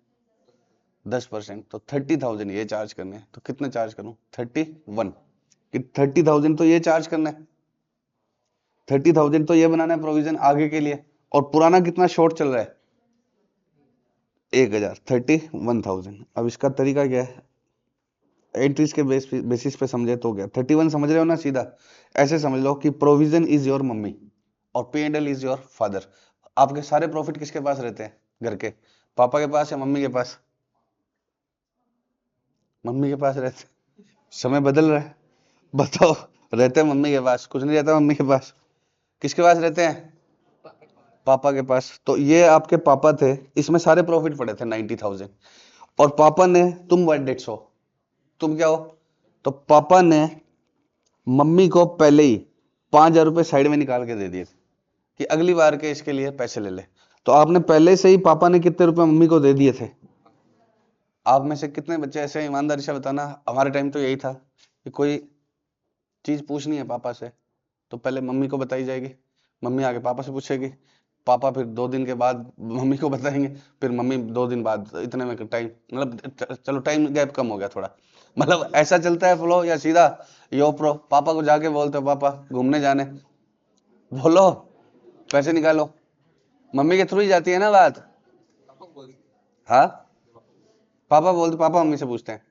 10%। तो 30,000 ये चार्ज करने हैं। तो कितने चार्ज करूं? 31। कि 30,000 तो ये चार्ज करना है, 30,000 तो ये बनाना है प्रोविजन आगे के लिए। और पुराना कितना शॉर्ट चल रहा है? 1,000। 31,000। अब इसका तरीका क्या है? एंट्रीज के बेसिस पे समझे तो क्या? 31 समझ रहे हो ना? सीधा ऐसे समझ लो कि प्रोविजन इज योर मम्मी और P&L इज योर फादर। आपके सारे प्रॉफिट किसके पास रहते हैं घर के? पापा के पास या मम्मी के पास? मम्मी के पास रहते। समय बदल रहा है, बताओ। रहते हैं मम्मी के पास, कुछ नहीं रहता मम्मी के पास। किसके पास रहते हैं? पापा के पास। तो ये आपके पापा थे, इसमें सारे प्रॉफिट पड़े थे 90,000। और पापा ने, तुम 150 हो, तुम क्या हो? तो पापा ने मम्मी को पहले ही 5,000 रुपए साइड में निकाल के दे दिए थे कि अगली बार के इसके लिए पैसे ले ले। तो आपने पहले से ही, पापा ने कितने रुपए मम्मी को दे दिए थे? आप में से कितने बच्चे ऐसे ईमानदारी से बताना? हमारे टाइम तो यही था कि कोई चीज पूछनी है पापा से तो पहले मम्मी को बताई जाएगी, मम्मी आगे पापा से पूछेगी, पापा फिर 2 दिन के बाद मम्मी को बताएंगे, फिर मम्मी 2 दिन बाद। इतने में टाइम, मतलब चलो टाइम गैप कम हो गया थोड़ा, मतलब ऐसा चलता है फ्लो। या सीधा यो प्रो, पापा को जाके बोलते हो पापा घूमने जाने, बोलो पैसे निकालो, मम्मी के थ्रू ही जाती है ना बात। हाँ, पापा बोलते, पापा मम्मी से पूछते हैं।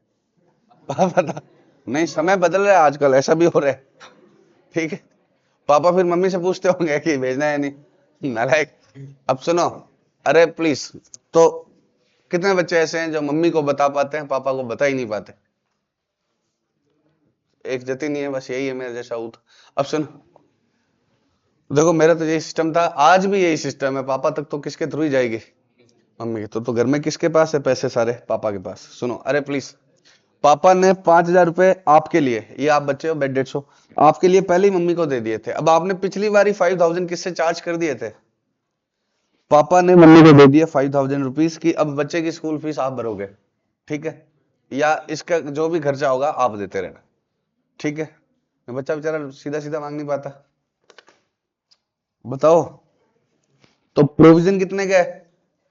पापा तो नहीं, समय बदल रहा है आजकल, ऐसा भी हो रहा है। ठीक है, पापा फिर मम्मी से पूछते होंगे कि भेजना है नहीं, नालायक। अब सुनो, अरे प्लीज, तो कितने बच्चे ऐसे हैं जो मम्मी को बता पाते हैं, पापा को बता ही नहीं पाते? एक जतिन ही है बस, यही है मेरे जैसा ऊत। अब सुनो, देखो मेरा तो यही सिस्टम था, आज भी यही सिस्टम है। पापा तक तो किसके थ्रू ही जाएगी? मम्मी के। तो घर में किसके पास है पैसे? सारे पापा के पास। सुनो, अरे प्लीज, पापा ने 5,000 रुपए आपके लिए, ये आप बच्चे हो, बेड 150, आपके लिए पहले ही मम्मी को दे दिए थे। अब आपने पिछली बार ही 5,000 किससे चार्ज कर दिए थे? पापा ने मम्मी को दे दिया 5,000 रुपीज की। अब बच्चे की स्कूल फीस आप भरोगे, ठीक है? या इसका जो भी खर्चा होगा आप देते रहना, ठीक है? बच्चा बेचारा सीधा सीधा मांग नहीं पाता, बताओ। तो प्रोविजन कितने के?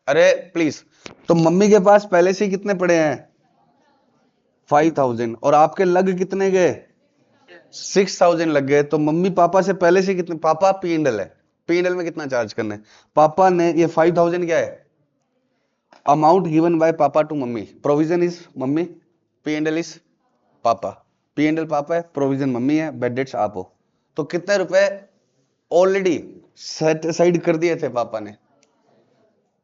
अरे प्लीज, तो मम्मी के पास पहले से ही कितने पड़े हैं? 5,000। और आपके लग कितने गए? 6,000 लग गए। तो मम्मी पापा से पहले से कितने? पापा P&L है, P&L में कितना चार्ज करना है? पापा ने ये 5,000 क्या है? Amount given by papa to mummy. Provision is mummy, P&L is papa. P&L papa है, प्रोविजन मम्मी है, बेड डेट्स आप हो। तो कितने रुपए ऑलरेडी सेट साइड कर दिए थे पापा ने?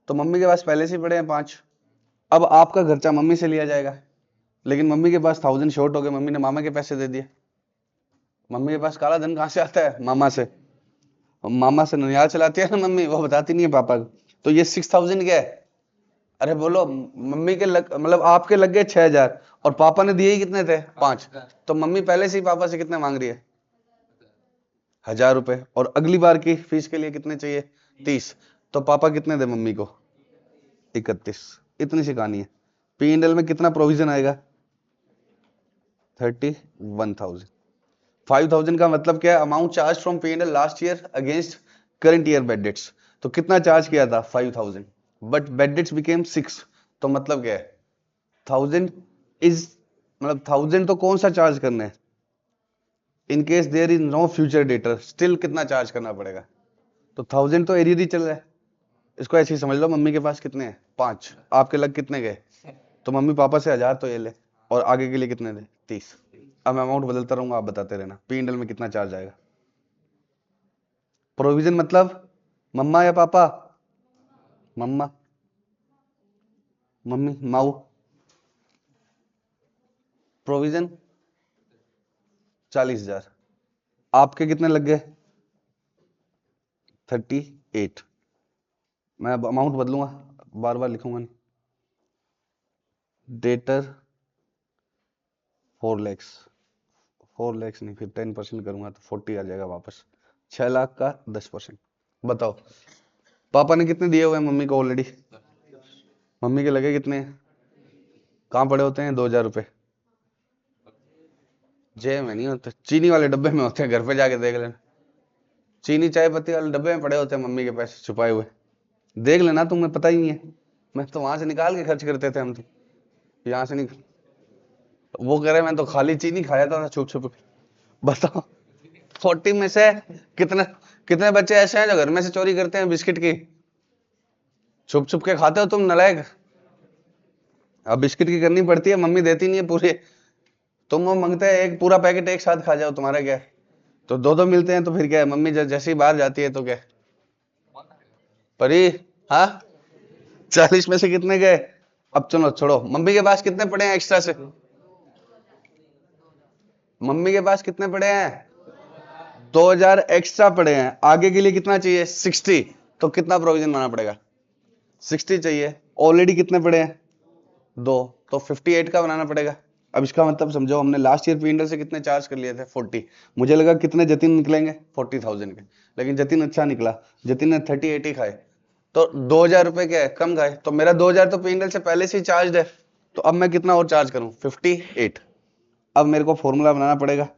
तो मम्मी के पास पहले से पड़े हैं 5। अब आपका खर्चा मम्मी से लिया जाएगा, लेकिन मम्मी के पास 1000 शॉर्ट हो गए, मम्मी ने मामा के पैसे दे दिए। मम्मी के पास काला धन कहाँ से आता है? मामा से। मामा से ननिहाल चलाती है ना मम्मी, वो बताती नहीं है पापा को। तो ये 6000 क्या है? अरे बोलो, मम्मी के मतलब आपके लग गए 6000 और पापा ने दिए ही कितने थे? 5। तो मम्मी पहले से ही पापा से कितने मांग रही है? 1000 रुपए। और अगली बार की फीस के लिए कितने चाहिए? 30। तो पापा कितने दे मम्मी को? 31। इतनी सी कहानी है। P&L में कितना प्रोविजन आएगा? 31,000। 5000 का मतलब क्या है? Amount charge from P&L last year against current year bad debts. तो कितना चार्ज किया था? 5000, बट बेड डेट्स बिकेम 6। तो मतलब क्या है? 1000 इज, मतलब 1000 तो कौन सा चार्ज करना है? In case there is no future debtor, still कितना चार्ज करना पड़ेगा? तो 1000 तो एरियर ही चल रहा है। इसको ऐसे ही समझ लो, मम्मी के पास कितने हैं? 5। आपके लग कितने गए? तो मम्मी पापा से 1000 तो ये ले, और आगे के लिए कितने दे? 30। अब मैं अमाउंट बदलता रहूंगा, आप बताते रहना P&L में कितना चार्ज आएगा। प्रोविजन मतलब मम्मा या पापा? मम्मा। मम्मी माऊ। प्रोविजन 40,000। आपके कितने लग गए? 38। मैं अब अमाउंट बदलूंगा, बार बार लिखूंगा नहीं। डेटर 4 लैक्स। 4 लैक्स नहीं, फिर 10% करूंगा तो 40 आ जाएगा वापस। 6 लाख का 10%। बताओ पापा ने कितने दिए हुए हैं मम्मी को ऑलरेडी? मम्मी के लगे कितने? कहाँ पड़े होते हैं 2000 रुपए? जेब में नहीं होते, चीनी वाले डब्बे में होते हैं, घर पे जाके देख लेना। चीनी चाय पत्ती वाले डब्बे में पड़े होते हैं मम्मी के पैसे छुपाए हुए। देख लेना, तुम्हें पता ही नहीं है। मैं तो वहां से निकाल के खर्च करते थे हम तो, यहाँ से नहीं। वो कह रहे मैं तो खाली चीनी खाया था छुप छुप के। बताओ 40 में से कितने कितने बच्चे ऐसे हैं जो घर में से चोरी करते हैं बिस्किट की? छुप छुप के खाते हो तुम नलायक। अब बिस्किट की करनी पड़ती है, मम्मी देती नहीं है पूरे। तुम वो मांगते हैं एक पूरा पैकेट एक साथ खा जाओ, तुम्हारा क्या है? तो दो दो मिलते हैं तो फिर क्या है? मम्मी जैसे ही बाहर जाती है तो क्या है? परी। हाँ, 40 में से कितने गए? अब चलो छोड़ो, मम्मी के पास कितने पड़े हैं एक्स्ट्रा से? मम्मी के पास कितने पड़े हैं? 2000 एक्स्ट्रा पड़े हैं। आगे के लिए कितना चाहिए? 60। तो कितना प्रोविजन बनाना पड़ेगा? 60 चाहिए। ऑलरेडी कितने पड़े हैं? 2। तो 58 का बनाना पड़ेगा। अब इसका मतलब समझो, हमने लास्ट ईयर P&L से कितने चार्ज कर लिए थे? 40। मुझे लगा कितने जतिन निकलेंगे? 40,000 के। लेकिन जतिन अच्छा निकला, जतिन ने 38 ही खाए। तो 2000 रुपए क्या है? कम खाए। तो मेरा 2000 तो P&L से पहले से ही चार्ज है। तो अब मैं कितना और चार्ज करूं? 58। अब मेरे को फॉर्मूला बनाना पड़ेगा।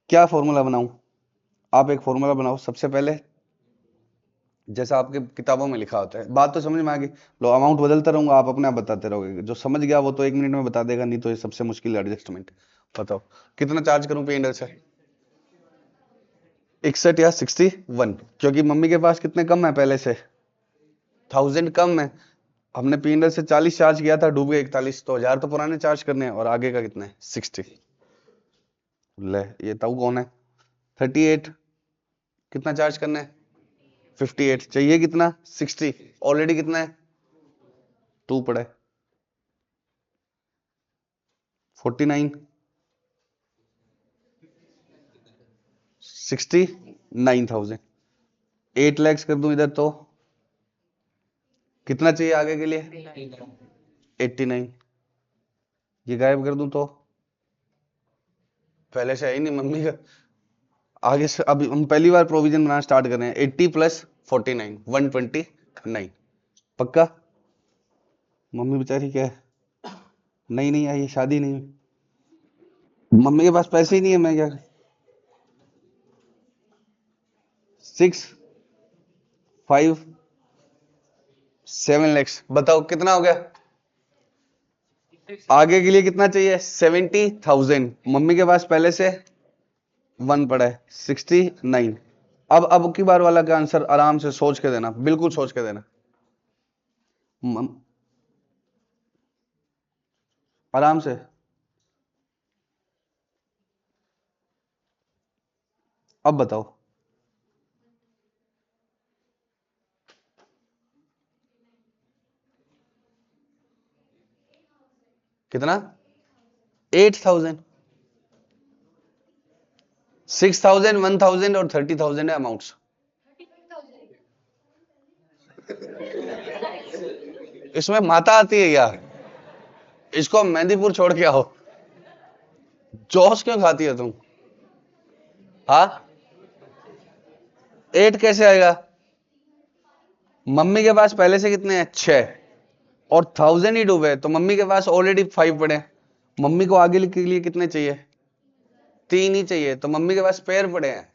क्या फॉर्मूला बनाऊं? आप एक फॉर्मूला बनाओ सबसे पहले, जैसा आपके किताबों में लिखा होता है। बात तो समझ में आ गई। लो, अमाउंट बदलता रहूंगा, आप अपने आप बताते रहोगे। जो समझ गया वो तो 1 मिनट में बता देगा, नहीं तो ये सबसे मुश्किल एडजस्टमेंट। बताओ कितना चार्ज करूं P&L से? 61 या 61? क्योंकि मम्मी के पास कितने कम है पहले से? 1000 कम है। हमने P&L से 40 चार्ज किया था, डूब गए 41। तो 1000 तो पुराने चार्ज करने हैं, और आगे का कितना है? 60। ले, ये ताऊ कौन है? 38। कितना चार्ज करना है? 58। चाहिए कितना? 60। ऑलरेडी कितना है? 2 पड़ा है। 49। 69,000। 8 लैक्स कर दूं इधर तो कितना चाहिए आगे के लिए? 89। ये गायब कर दूं तो पहले से है ही नहीं मम्मी का। आगे से अभी हम पहली बार प्रोविजन बनाना स्टार्ट कर रहे हैं। 80 प्लस 49, 129। पक्का? मम्मी बेचारी क्या है? नहीं नहीं आई, शादी नहीं हुई। मम्मी के पास पैसे ही नहीं है, मैं क्या? 657 लैक्स। बताओ कितना हो गया? आगे के लिए कितना चाहिए? 70,000। मम्मी के पास पहले से 1 पड़ा है, 69। अब की बार वाला का आंसर आराम से सोच के देना, बिल्कुल सोच के देना। आराम से। अब बताओ कितना? 8,000, 6,000, 1,000 और 30,000 है अमाउंट्स। इसमें माता आती है यार, इसको मेहंदीपुर छोड़ के आओ। जोश क्यों खाती है तुम? हाँ, 8 कैसे आएगा? मम्मी के पास पहले से कितने हैं? 6 और 1,000 ही डूबे, तो मम्मी के पास ऑलरेडी 5 पड़े हैं। मम्मी को आगे के लिए कितने चाहिए? 3 ही चाहिए, तो मम्मी के पास स्पेयर पड़े हैं।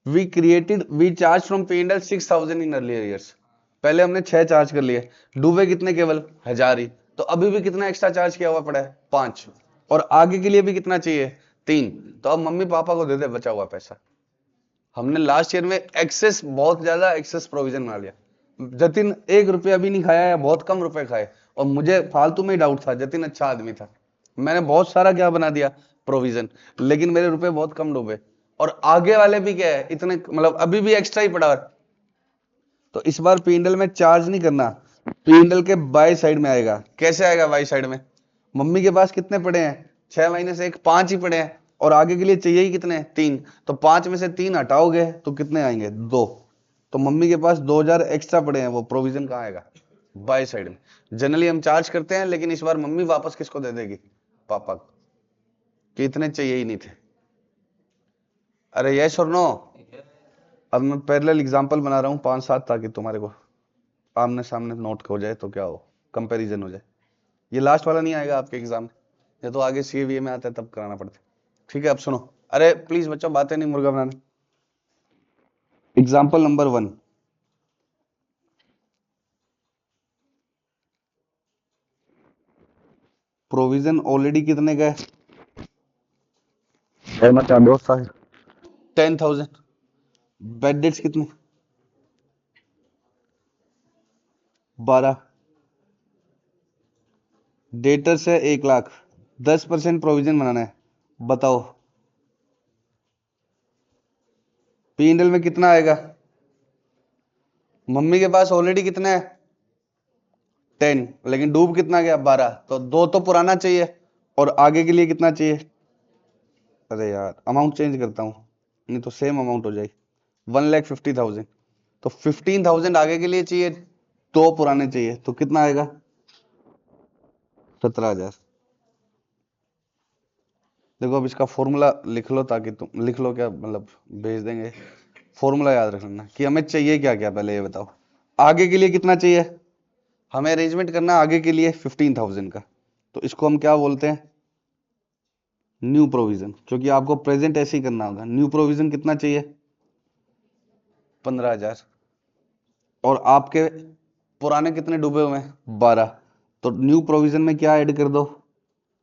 We charge from P&L 6,000 in earlier years. पहले हमने 6 चार्ज कर लिए, डूबे कितने? केवल 1,000 ही। तो अभी भी कितना एक्स्ट्रा चार्ज किया हुआ पड़ा है? 5। और आगे के लिए भी कितना चाहिए? 3। तो अब मम्मी पापा को दे दे बचा हुआ पैसा। हमने लास्ट ईयर में एक्सेस, बहुत ज्यादा एक्सेस प्रोविजन बना लिया। जतिन 1 रुपया भी नहीं खाया या बहुत कम रुपए खाए, और मुझे फालतू में ही डाउट था, जतिन अच्छा आदमी था, मैंने बहुत सारा क्या बना दिया? प्रोविजन, लेकिन मेरे रुपए बहुत कम डूबे। और आगे वाले भी क्या है, इतने मतलब अभी भी एक्स्ट्रा ही पड़ा है। तो इस बार P&L में चार्ज नहीं करना, P&L के बाय साइड में आएगा। कैसे आएगा बाय साइड में? मम्मी के पास कितने पड़े हैं? 6 माइनस 1, 5 ही पड़े हैं, और आगे के लिए चाहिए ही कितने? 3। तो 5 में से 3 हटाओगे तो कितने आएंगे? 2। तो मम्मी के पास 2,000 एक्स्ट्रा पड़े हैं, वो प्रोविजन कहाँ आएगा? बाय साइड में। जनरली हम चार्ज करते हैं, लेकिन इस बार मम्मी वापस किसको दे देगी? पापा को, कि इतने चाहिए ही नहीं थे। अरे यस और नो? अब मैं पैरेलल एग्जांपल बना रहा हूँ 5-7, ताकि तुम्हारे को आमने सामने नोट हो जाए, तो क्या हो, कंपैरिजन हो जाए। ये लास्ट वाला नहीं आएगा आपके एग्जाम में, ये तो आगे CA में आता है, तब कराना पड़ता है। ठीक है, अब सुनो। अरे प्लीज बच्चों, बातें नहीं मुर्गा बनाने। एग्जाम्पल नंबर 1, प्रोविजन ऑलरेडी कितने का है? 10,000। बेड डेट्स कितने? 12। डेटर्स है 1,00,000। 10% प्रोविजन बनाना है। बताओ P&L में कितना आएगा? मम्मी के पास ऑलरेडी कितना है? 10, लेकिन डूब कितना गया? 12। तो 2 तो पुराना चाहिए, और आगे के लिए कितना चाहिए? अरे यार, अमाउंट चेंज करता हूं, नहीं तो सेम अमाउंट हो जाएगी। 1,50,000। तो 15,000 आगे के लिए चाहिए, 2 पुराने चाहिए, तो कितना आएगा? 17,000। देखो अब इसका फॉर्मूला लिख लो, ताकि तुम लिख लो, क्या मतलब भेज देंगे। फॉर्मूला याद रखना कि हमें चाहिए क्या क्या, पहले ये बताओ। आगे के लिए कितना चाहिए? हमें अरेंजमेंट करना आगे के लिए 15,000 का, तो इसको हम क्या बोलते हैं? न्यू प्रोविजन, क्योंकि आपको प्रेजेंट ऐसे ही करना होगा। न्यू प्रोविजन कितना चाहिए? 15,000। और आपके पुराने कितने डूबे हुए हैं? 12। तो न्यू प्रोविजन में क्या ऐड कर दो?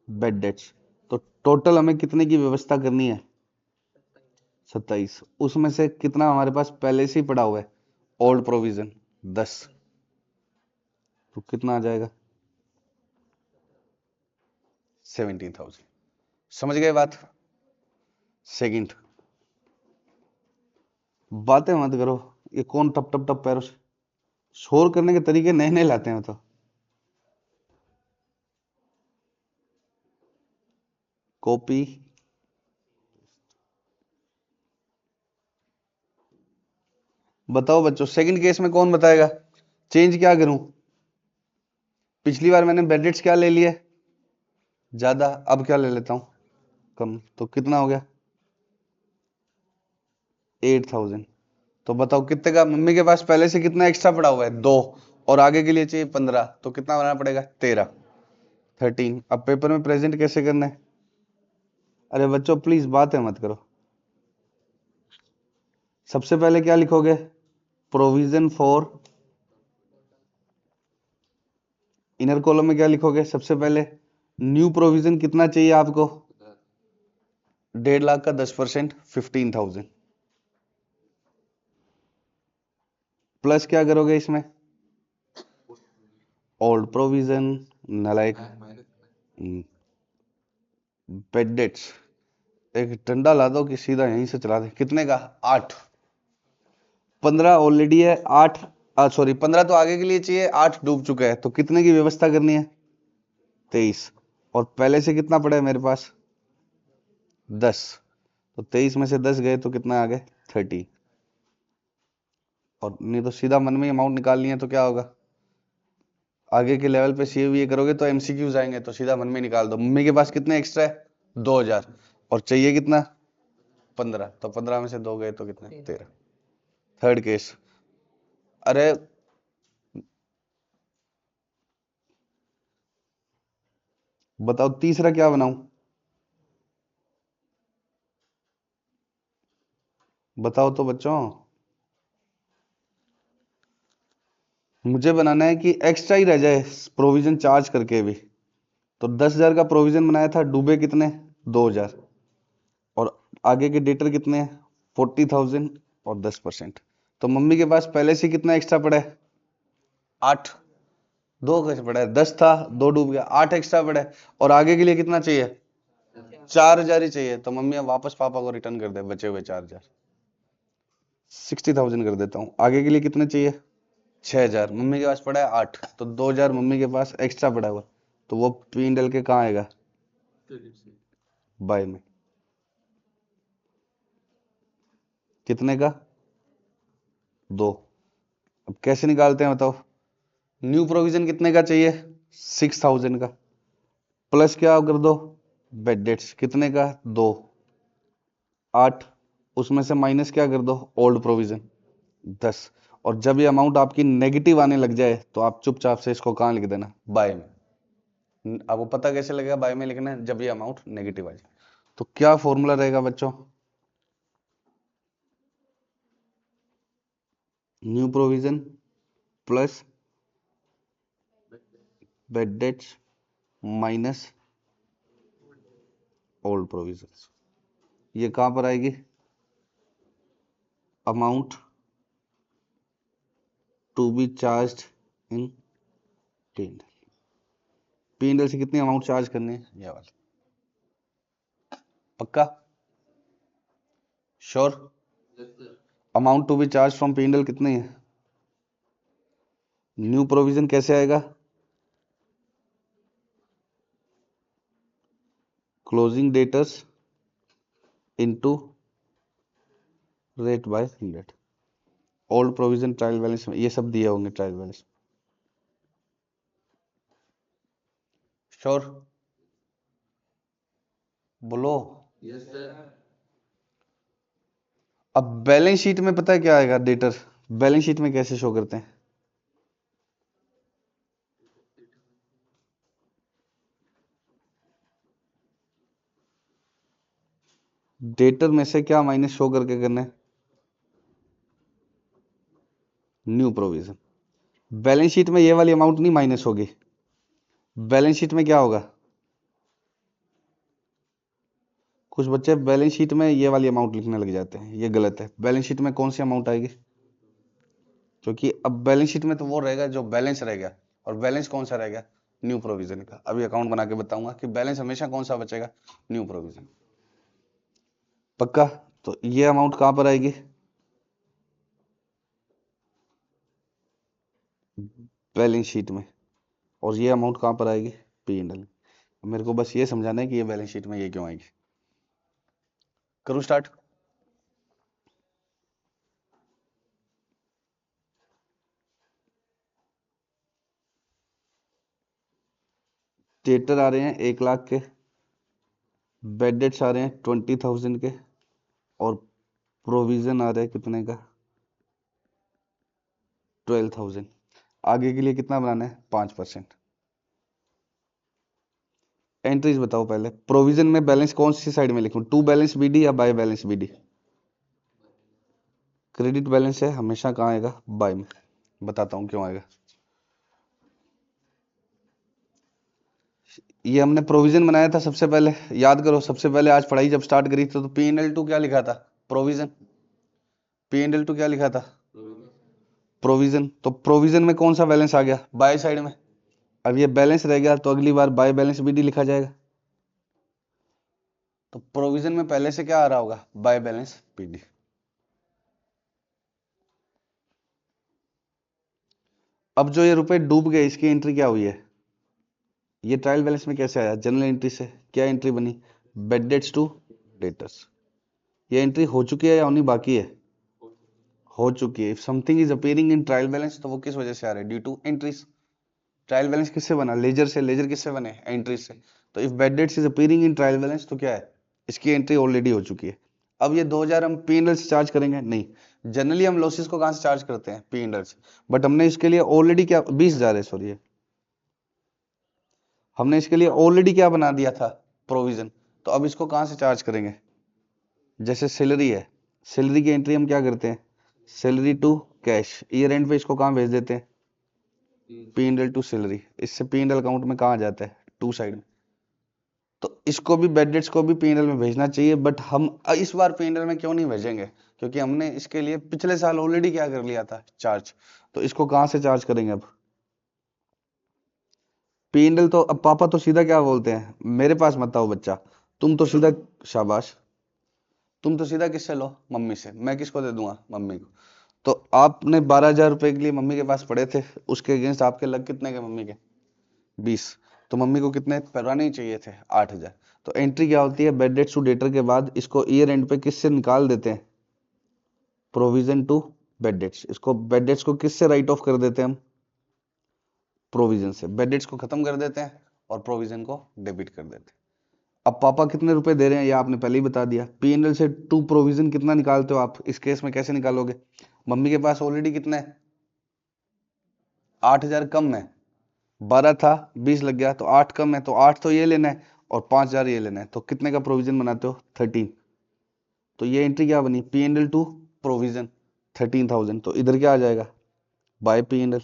Bad debts. तो टोटल हमें कितने की व्यवस्था करनी है? 27। उसमें से कितना हमारे पास पहले से ही पड़ा हुआ है? Old provision 10। तो कितना आ जाएगा? 17,000। समझ गए बात? सेकंड, बातें मत करो। ये कौन टप टप टप पैरों से शोर करने के तरीके नए नए लाते हैं? तो कॉपी, बताओ बच्चों, सेकंड केस में कौन बताएगा? चेंज क्या करूं? पिछली बार मैंने बेडेट्स क्या ले लिए? ज्यादा, अब क्या ले लेता हूं? कम। तो कितना हो गया? 8,000। तो बताओ कितने का? मम्मी के पास पहले से कितना एक्स्ट्रा पड़ा हुआ है? 2। और आगे के लिए चाहिए 15, तो कितना बनाना पड़ेगा? 13। 13। अब पेपर में प्रेजेंट कैसे करना है? अरे बच्चों प्लीज बातें मत करो। सबसे पहले क्या लिखोगे? प्रोविजन फॉर, इनर कॉलम में क्या लिखोगे सबसे पहले? न्यू प्रोविजन कितना चाहिए आपको? 1,50,000 का 10%, 15,000। प्लस क्या करोगे इसमें? ओल्ड प्रोविजन, नालायक। बेड डेट्स, एक डंडा ला दो कि सीधा यहीं से चला दे। कितने का? 8। 15 ऑलरेडी है, 8 सॉरी 15 तो आगे के लिए चाहिए, 8 डूब चुका है, तो कितने की व्यवस्था करनी है? 23। और पहले से कितना पड़ा है मेरे पास 10, तो 23 में से 10 गए तो कितना आ गए 30। और नहीं तो सीधा मन में अमाउंट निकालनी है तो क्या होगा, आगे के लेवल पे सीए करोगे तो एमसीक्यूज आएंगे, तो सीधा मन में निकाल दो। मम्मी के पास कितने एक्स्ट्रा है 2000, और चाहिए कितना 15, तो 15 में से 2 गए तो कितने 13। थर्ड केस, अरे बताओ तीसरा क्या बनाऊं, बताओ तो बच्चों। मुझे बनाना है कि एक्स्ट्रा ही रह जाए प्रोविजन चार्ज करके भी। तो 10,000 का प्रोविजन बनाया था, डूबे कितने 2,000, और आगे के डेटर कितने हैं 40,000 और 10%। तो मम्मी के पास पहले से कितना एक्स्ट्रा पड़ा है 8, 2 कैसे पड़ा है 10 था, 2 डूब गया, 8 एक्स्ट्रा पड़ा है। और आगे के लिए कितना चाहिए 4,000 ही चाहिए। तो मम्मी अब वापस पापा को रिटर्न कर दे बचे हुए 4,000, 60,000 कर देता हूँ। आगे के लिए कितने चाहिए 6,000, मम्मी के पास पड़ा है 8, तो 2,000 मम्मी के पास एक्स्ट्रा पड़ा हुआ, तो वो पी डल के कहाँ आएगा बाय में। कितने का 2। अब कैसे निकालते हैं बताओ, न्यू प्रोविजन कितने का चाहिए 6,000 का, प्लस क्या कर दो बेड डेट्स कितने का 2, 8, उसमें से माइनस क्या कर दो ओल्ड प्रोविजन 10। और जब ये अमाउंट आपकी नेगेटिव आने लग जाए तो आप चुपचाप से इसको कहाँ लिख देना बाय में। अब वो पता कैसे लगेगा बाय में लिखना है, जब ये अमाउंट नेगेटिव आ जाए। तो क्या फॉर्मूला रहेगा बच्चों, new provision plus bad debts minus old provision. ये कहां पर आएगी, amount to be charge in P and L से कितनी अमाउंट चार्ज करनी है ये वाली, पक्का sure. Amount to be charge from P and L कितनी है, न्यू प्रोविजन कैसे आएगा, closing debtors into rate by 100, old provision trial balance में ये सब दिए होंगे ट्रायल बैलेंस। श्योर बोलो। अब बैलेंस शीट में पता है क्या आएगा डेटर, बैलेंस शीट में कैसे शो करते हैं, डेटर में से क्या माइनस शो करके करना है न्यू प्रोविजन। बैलेंस शीट में ये वाली अमाउंट नहीं माइनस होगी, बैलेंस शीट में क्या होगा, कुछ बच्चे बैलेंस शीट में ये वाली अमाउंट लिखने लग जाते हैं, ये गलत है। बैलेंस शीट में कौन सी अमाउंट आएगी, क्योंकि अब बैलेंस शीट में तो वो रहेगा जो बैलेंस रहेगा, और बैलेंस कौन सा रहेगा न्यू प्रोविजन का। अभी अकाउंट बना के बताऊंगा कि बैलेंस हमेशा कौन सा बचेगा न्यू प्रोविजन, पक्का। तो ये अमाउंट कहां पर आएगी बैलेंस शीट में, और ये अमाउंट कहां पर आएगी पी एंड एल। मेरे को बस ये समझाना है कि ये बैलेंस शीट में ये क्यों आएगी। करूं स्टार्ट, डेटर आ रहे हैं 1,00,000 के, बेड डेट्स आ रहे हैं 20,000 के, और प्रोविजन आ रहा है कितने का 12,000। आगे के लिए कितना बनाना है 5%। एंट्रीज बताओ पहले, प्रोविजन में बैलेंस कौन सी साइड में लिखूं, टू बैलेंस बीडी या by balance BD. Credit balance है हमेशा कहाँ आएगा बाय में, बताता हूं क्यों आएगा। ये हमने प्रोविजन बनाया था सबसे पहले, याद करो सबसे पहले आज पढ़ाई जब स्टार्ट करी थी तो पी एंड एल टू क्या लिखा था provision, P and L to क्या लिखा था प्रोविजन। तो प्रोविजन में कौन सा बैलेंस आ गया बाय साइड में, अब ये बैलेंस रह गया तो अगली बार बाय बैलेंस बीडी लिखा जाएगा। तो प्रोविजन में पहले से क्या आ रहा होगा बाय बैलेंस बीडी। अब जो ये रुपए डूब गए इसकी एंट्री क्या हुई है, ये ट्रायल बैलेंस में कैसे आया? जनरल एंट्री से। क्या एंट्री बनी? Bad debts to debtors. ये एंट्री हो चुकी है या होनी बाकी है? हो चुकी है। If something is appearing in trial balance तो वो किस वजह से आ रहा है? Due to entries. Trial balance किससे बना? लेजर से। लेजर किससे बने? एंट्री से। तो if bad debts is appearing in trial balance तो क्या है? इसकी एंट्री ऑलरेडी हो चुकी है। अब ये 2000 हम पी एंड एल से चार्ज करेंगे? नहीं। जनरली हम लॉसेस को कहां से चार्ज करते हैं? पी एंड एल से। बट हमने इसके लिए ऑलरेडी क्या 20,000 है, सॉरी, हमने इसके लिए ऑलरेडी क्या बना दिया था? प्रोविजन। तो अब इसको कहां से चार्ज करेंगे? जैसे सैलरी है, सैलरी की एंट्री हम क्या करते हैं? Salary to cash. Year end पे इसको कहां भेज देते हैं? P and L to salary. इससे पी एंड एल अकाउंट में कहां जाता है? टू साइड में। तो इसको भी बेड डेट्स को भी पी एंड एल में भेजना चाहिए, बट हम इस बार पी एंड एल में क्यों नहीं भेजेंगे? क्योंकि हमने इसके लिए पिछले साल ऑलरेडी क्या कर लिया था? चार्ज। तो इसको कहां से चार्ज करेंगे अब? पी एंड एल तो अब पापा तो सीधा क्या बोलते हैं, मेरे पास मत आओ बच्चा, तुम तो सीधा, शाबाश, तुम तो सीधा किससे लो? मम्मी से। मैं किसको दे दूंगा? मम्मी को। तो आपने 12,000 रुपए के लिए मम्मी के पास पड़े थे, उसके अगेंस्ट आपके लग कितने के मम्मी के? 20। तो मम्मी को कितने पुराने ही चाहिए थे? 8,000। तो एंट्री क्या होती है? बेड डेट्स टू डेटर के बाद इसको ईयर एंड पे किससे निकाल देते हैं? Provision to bad debts. इसको बेड डेट्स को किससे राइट ऑफ कर देते हैं हम? प्रोविजन से। बेड डेट्स को खत्म कर देते हैं और प्रोविजन को डेबिट कर देते हैं। अब पापा कितने रुपए दे रहे हैं ये आपने पहले ही बता दिया। पी एंड एल से टू प्रोविजन कितना निकालते हो आप? इस केस में कैसे निकालोगे? मम्मी के पास ऑलरेडी कितना है? 8,000 कम है। 12 था, 20 लग गया, तो 8 कम है, तो 8 तो ये लेना है और 5,000 ये लेना है। तो कितने का प्रोविजन बनाते हो? 13। तो ये एंट्री क्या बनी? P and L to provision 13,000। तो इधर क्या आ जाएगा? By P and L.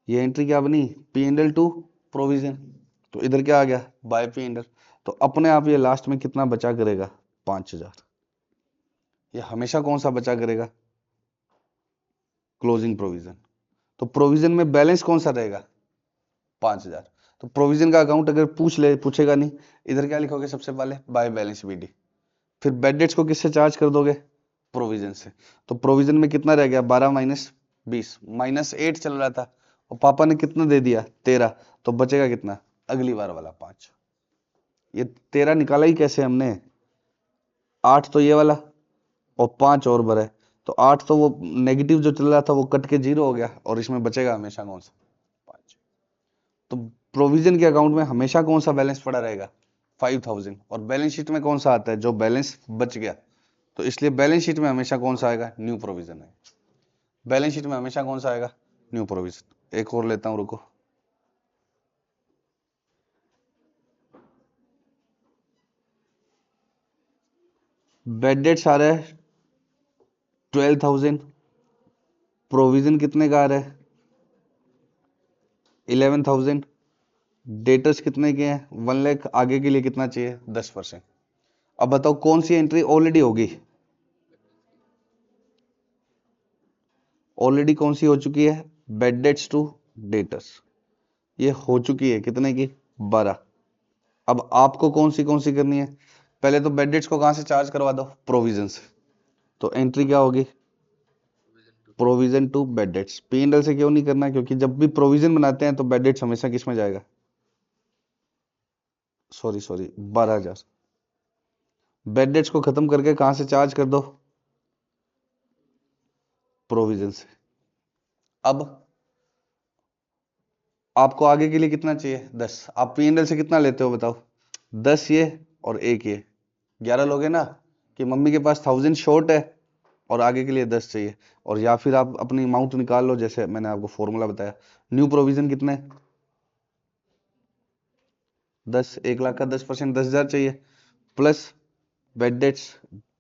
ये एंट्री क्या बनी? P and L to provision. तो इधर क्या आ गया? By P and L. तो अपने आप ये लास्ट में कितना बचा करेगा? 5,000। ये हमेशा कौन सा बचा करेगा? Closing provision. तो प्रोविजन में बैलेंस कौन सा रहेगा? 5,000। तो प्रोविजन का अकाउंट अगर पूछेगा नहीं, इधर क्या लिखोगे सबसे पहले? By balance BD. फिर बेड डेट्स को किससे चार्ज कर दोगे? प्रोविजन से। तो प्रोविजन में कितना रह गया? 12 माइनस 20, -8 चल रहा था और पापा ने कितना दे दिया? 13। तो बचेगा कितना? अगली बार वाला 5। ये 13 निकाला ही कैसे हमने? 8 तो ये वाला और 5 और भरा है। तो 8 तो वो नेगेटिव जो चल रहा था वो कट के 0 हो गया और इसमें बचेगा हमेशा कौन सा? 5। तो प्रोविजन के अकाउंट में हमेशा कौन सा बैलेंस पड़ा रहेगा? 5,000। और बैलेंस शीट में कौन सा आता है? जो बैलेंस बच गया। तो इसलिए बैलेंस शीट में हमेशा कौन सा आएगा? न्यू प्रोविजन है। बैलेंस शीट में हमेशा कौन सा आएगा? New provision. एक और लेता हूं, रुको। बेड डेट्स आ रहा है 12,000। प्रोविजन कितने का आ रहा है? 11,000। डेटर्स कितने के हैं? 1 लाख। आगे के लिए कितना चाहिए? 10%। अब बताओ कौन सी एंट्री ऑलरेडी होगी? ऑलरेडी कौन सी हो चुकी है? Bad debts to debtors. ये हो चुकी है कितने की? 12। अब आपको कौन सी करनी है? पहले तो बेड डेट्स को कहां से चार्ज करवा दो? प्रोविजन से। तो एंट्री क्या होगी? Provision to bad debts. P and L से क्यों नहीं करना? क्योंकि जब भी प्रोविजन बनाते हैं तो बेड डेट्स हमेशा किस में जाएगा? Sorry sorry, 12,000। बेड डेट्स को खत्म करके कहां से चार्ज कर दो? प्रोविजन से। अब आपको आगे के लिए कितना चाहिए? 10। आप पी एंड एल से कितना लेते हो बताओ? 10 ये और एक ये, 11 लोगे ना? कि मम्मी के पास 1,000 शॉर्ट है और आगे के लिए 10 चाहिए। और या फिर आप अपनी अमाउंट निकाल लो, जैसे मैंने आपको फॉर्मूला बताया। न्यू प्रोविजन कितने? 10। 1 लाख का 10%, 10,000 चाहिए। प्लस बेड डेट्स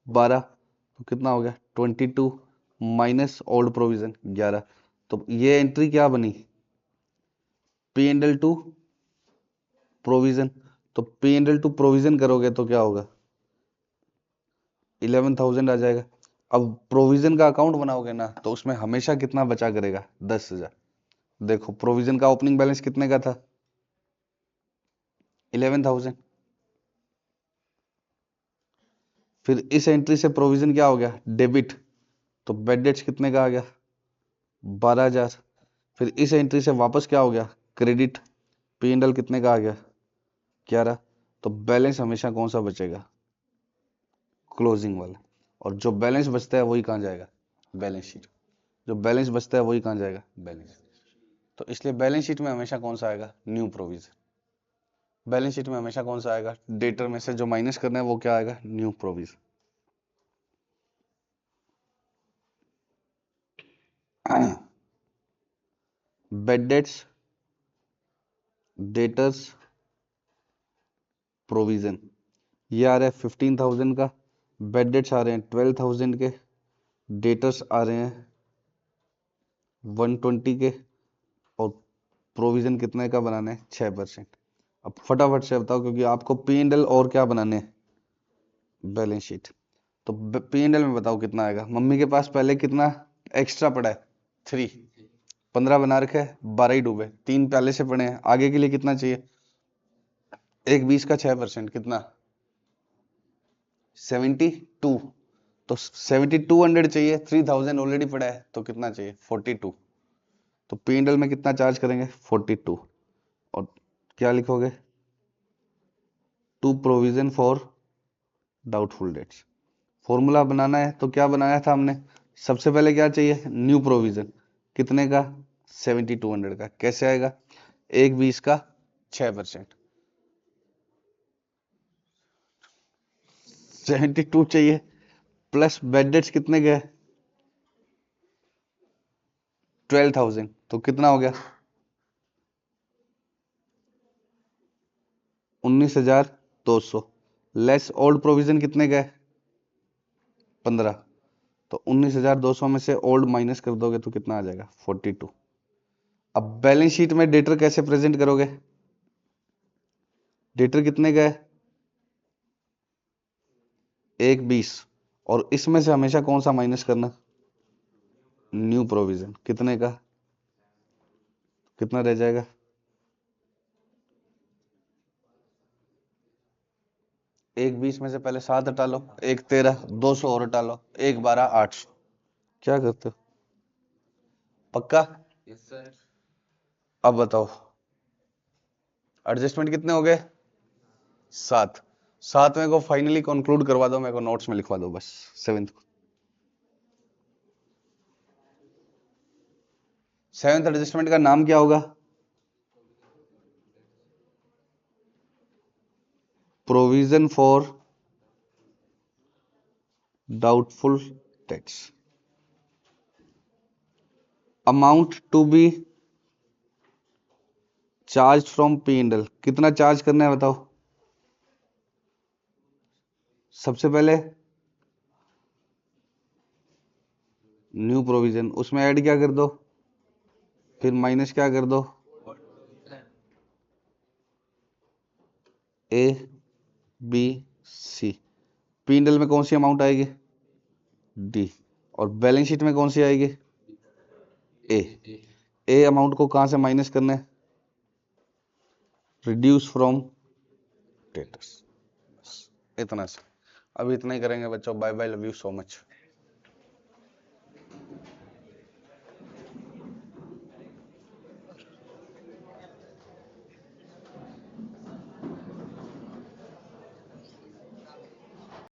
12, तो कितना हो गया? 22 माइनस ओल्ड प्रोविजन 11। तो ये एंट्री क्या बनी? P and L to provision. तो P and L to provision करोगे तो क्या होगा? 11,000 आ जाएगा। अब प्रोविजन का अकाउंट बनाओगे ना तो उसमें हमेशा कितना बचा करेगा? 10,000। देखो प्रोविजन का ओपनिंग बैलेंस कितने का था? 11,000। फिर इस एंट्री से प्रोविजन क्या हो गया? डेबिट। तो बेड डेट्स कितने का आ गया? 12,000। फिर इस एंट्री से वापस क्या हो गया? क्रेडिट। पी एंड एल कितने का आ गया 11। तो बैलेंस हमेशा कौन सा बचेगा क्लोजिंग वाला, और जो बैलेंस बचता है वही कहाँ जाएगा बैलेंस शीट, जो बैलेंस बचता है वही कहाँ जाएगा बैलेंस। तो इसलिए बैलेंस शीट में हमेशा कौन सा आएगा न्यू प्रोविजन, बैलेंस शीट में हमेशा कौन सा आएगा डेटर में से जो माइनस करना है वो क्या आएगा new provision. Bad debts debtors provision, ये आ रहा है 15,000 का, बेड डेट्स आ रहे हैं 12,000 के, डेटर्स आ रहे हैं 120 के, और प्रोविजन कितने का बनाना है 6%। अब फटाफट से बताओ क्योंकि आपको पी एंड एल और क्या बनाने हैं बैलेंस शीट। तो पी एंड एल में बताओ कितना आएगा, मम्मी के पास पहले कितना एक्स्ट्रा पड़ा है 3, 15 बना रखे 12 ही डूबे, 3 पहले से पड़े हैं, आगे के लिए कितना चाहिए एक 20 का 6% कितना 72, तो 7200 चाहिए, 3000 ऑलरेडी पड़ा है तो कितना चाहिए 42। तो पी एंड एल में कितना चार्ज करेंगे 42, और क्या लिखोगे to provision for doubtful debts. Formula बनाना है तो क्या बनाया था हमने, सबसे पहले क्या चाहिए न्यू प्रोविजन कितने का 7200 का, कैसे आएगा एक 20 का 6%, 72 चाहिए प्लस बेड डेट्स कितने के 12,000, तो कितना हो गया 19,200, लेस ओल्ड प्रोविजन कितने का 15, तो 19,200 में से ओल्ड माइनस कर दोगे तो कितना आ जाएगा 42। अब बैलेंस शीट में डेटर कैसे प्रेजेंट करोगे, डेटर कितने का है एक 20, और इसमें से हमेशा कौन सा माइनस करना न्यू प्रोविजन कितने का, कितना रह जाएगा एक 20 में से पहले 7 हटा लो, एक 13, 200 और हटा लो, एक 12, 800। क्या करते हो पक्का, अब बताओ एडजस्टमेंट कितने हो गए 7, 7वें को फाइनली कंक्लूड करवा दो, मेरे को नोट्स में लिखवा दो बस 7th एडजस्टमेंट का नाम क्या होगा provision for doubtful debts, amount to be charge from P and L, कितना चार्ज करना है बताओ, सबसे पहले न्यू प्रोविजन उसमें ऐड क्या कर दो, फिर माइनस क्या कर दो A B C, P and L में कौन सी अमाउंट आएगी डी, और बैलेंस शीट में कौन सी आएगी ए, ए अमाउंट को कहां से माइनस करना है रिड्यूस फ्रॉम डेटर्स, इतना सा। अभी इतना ही करेंगे बच्चों, bye bye, love you so much.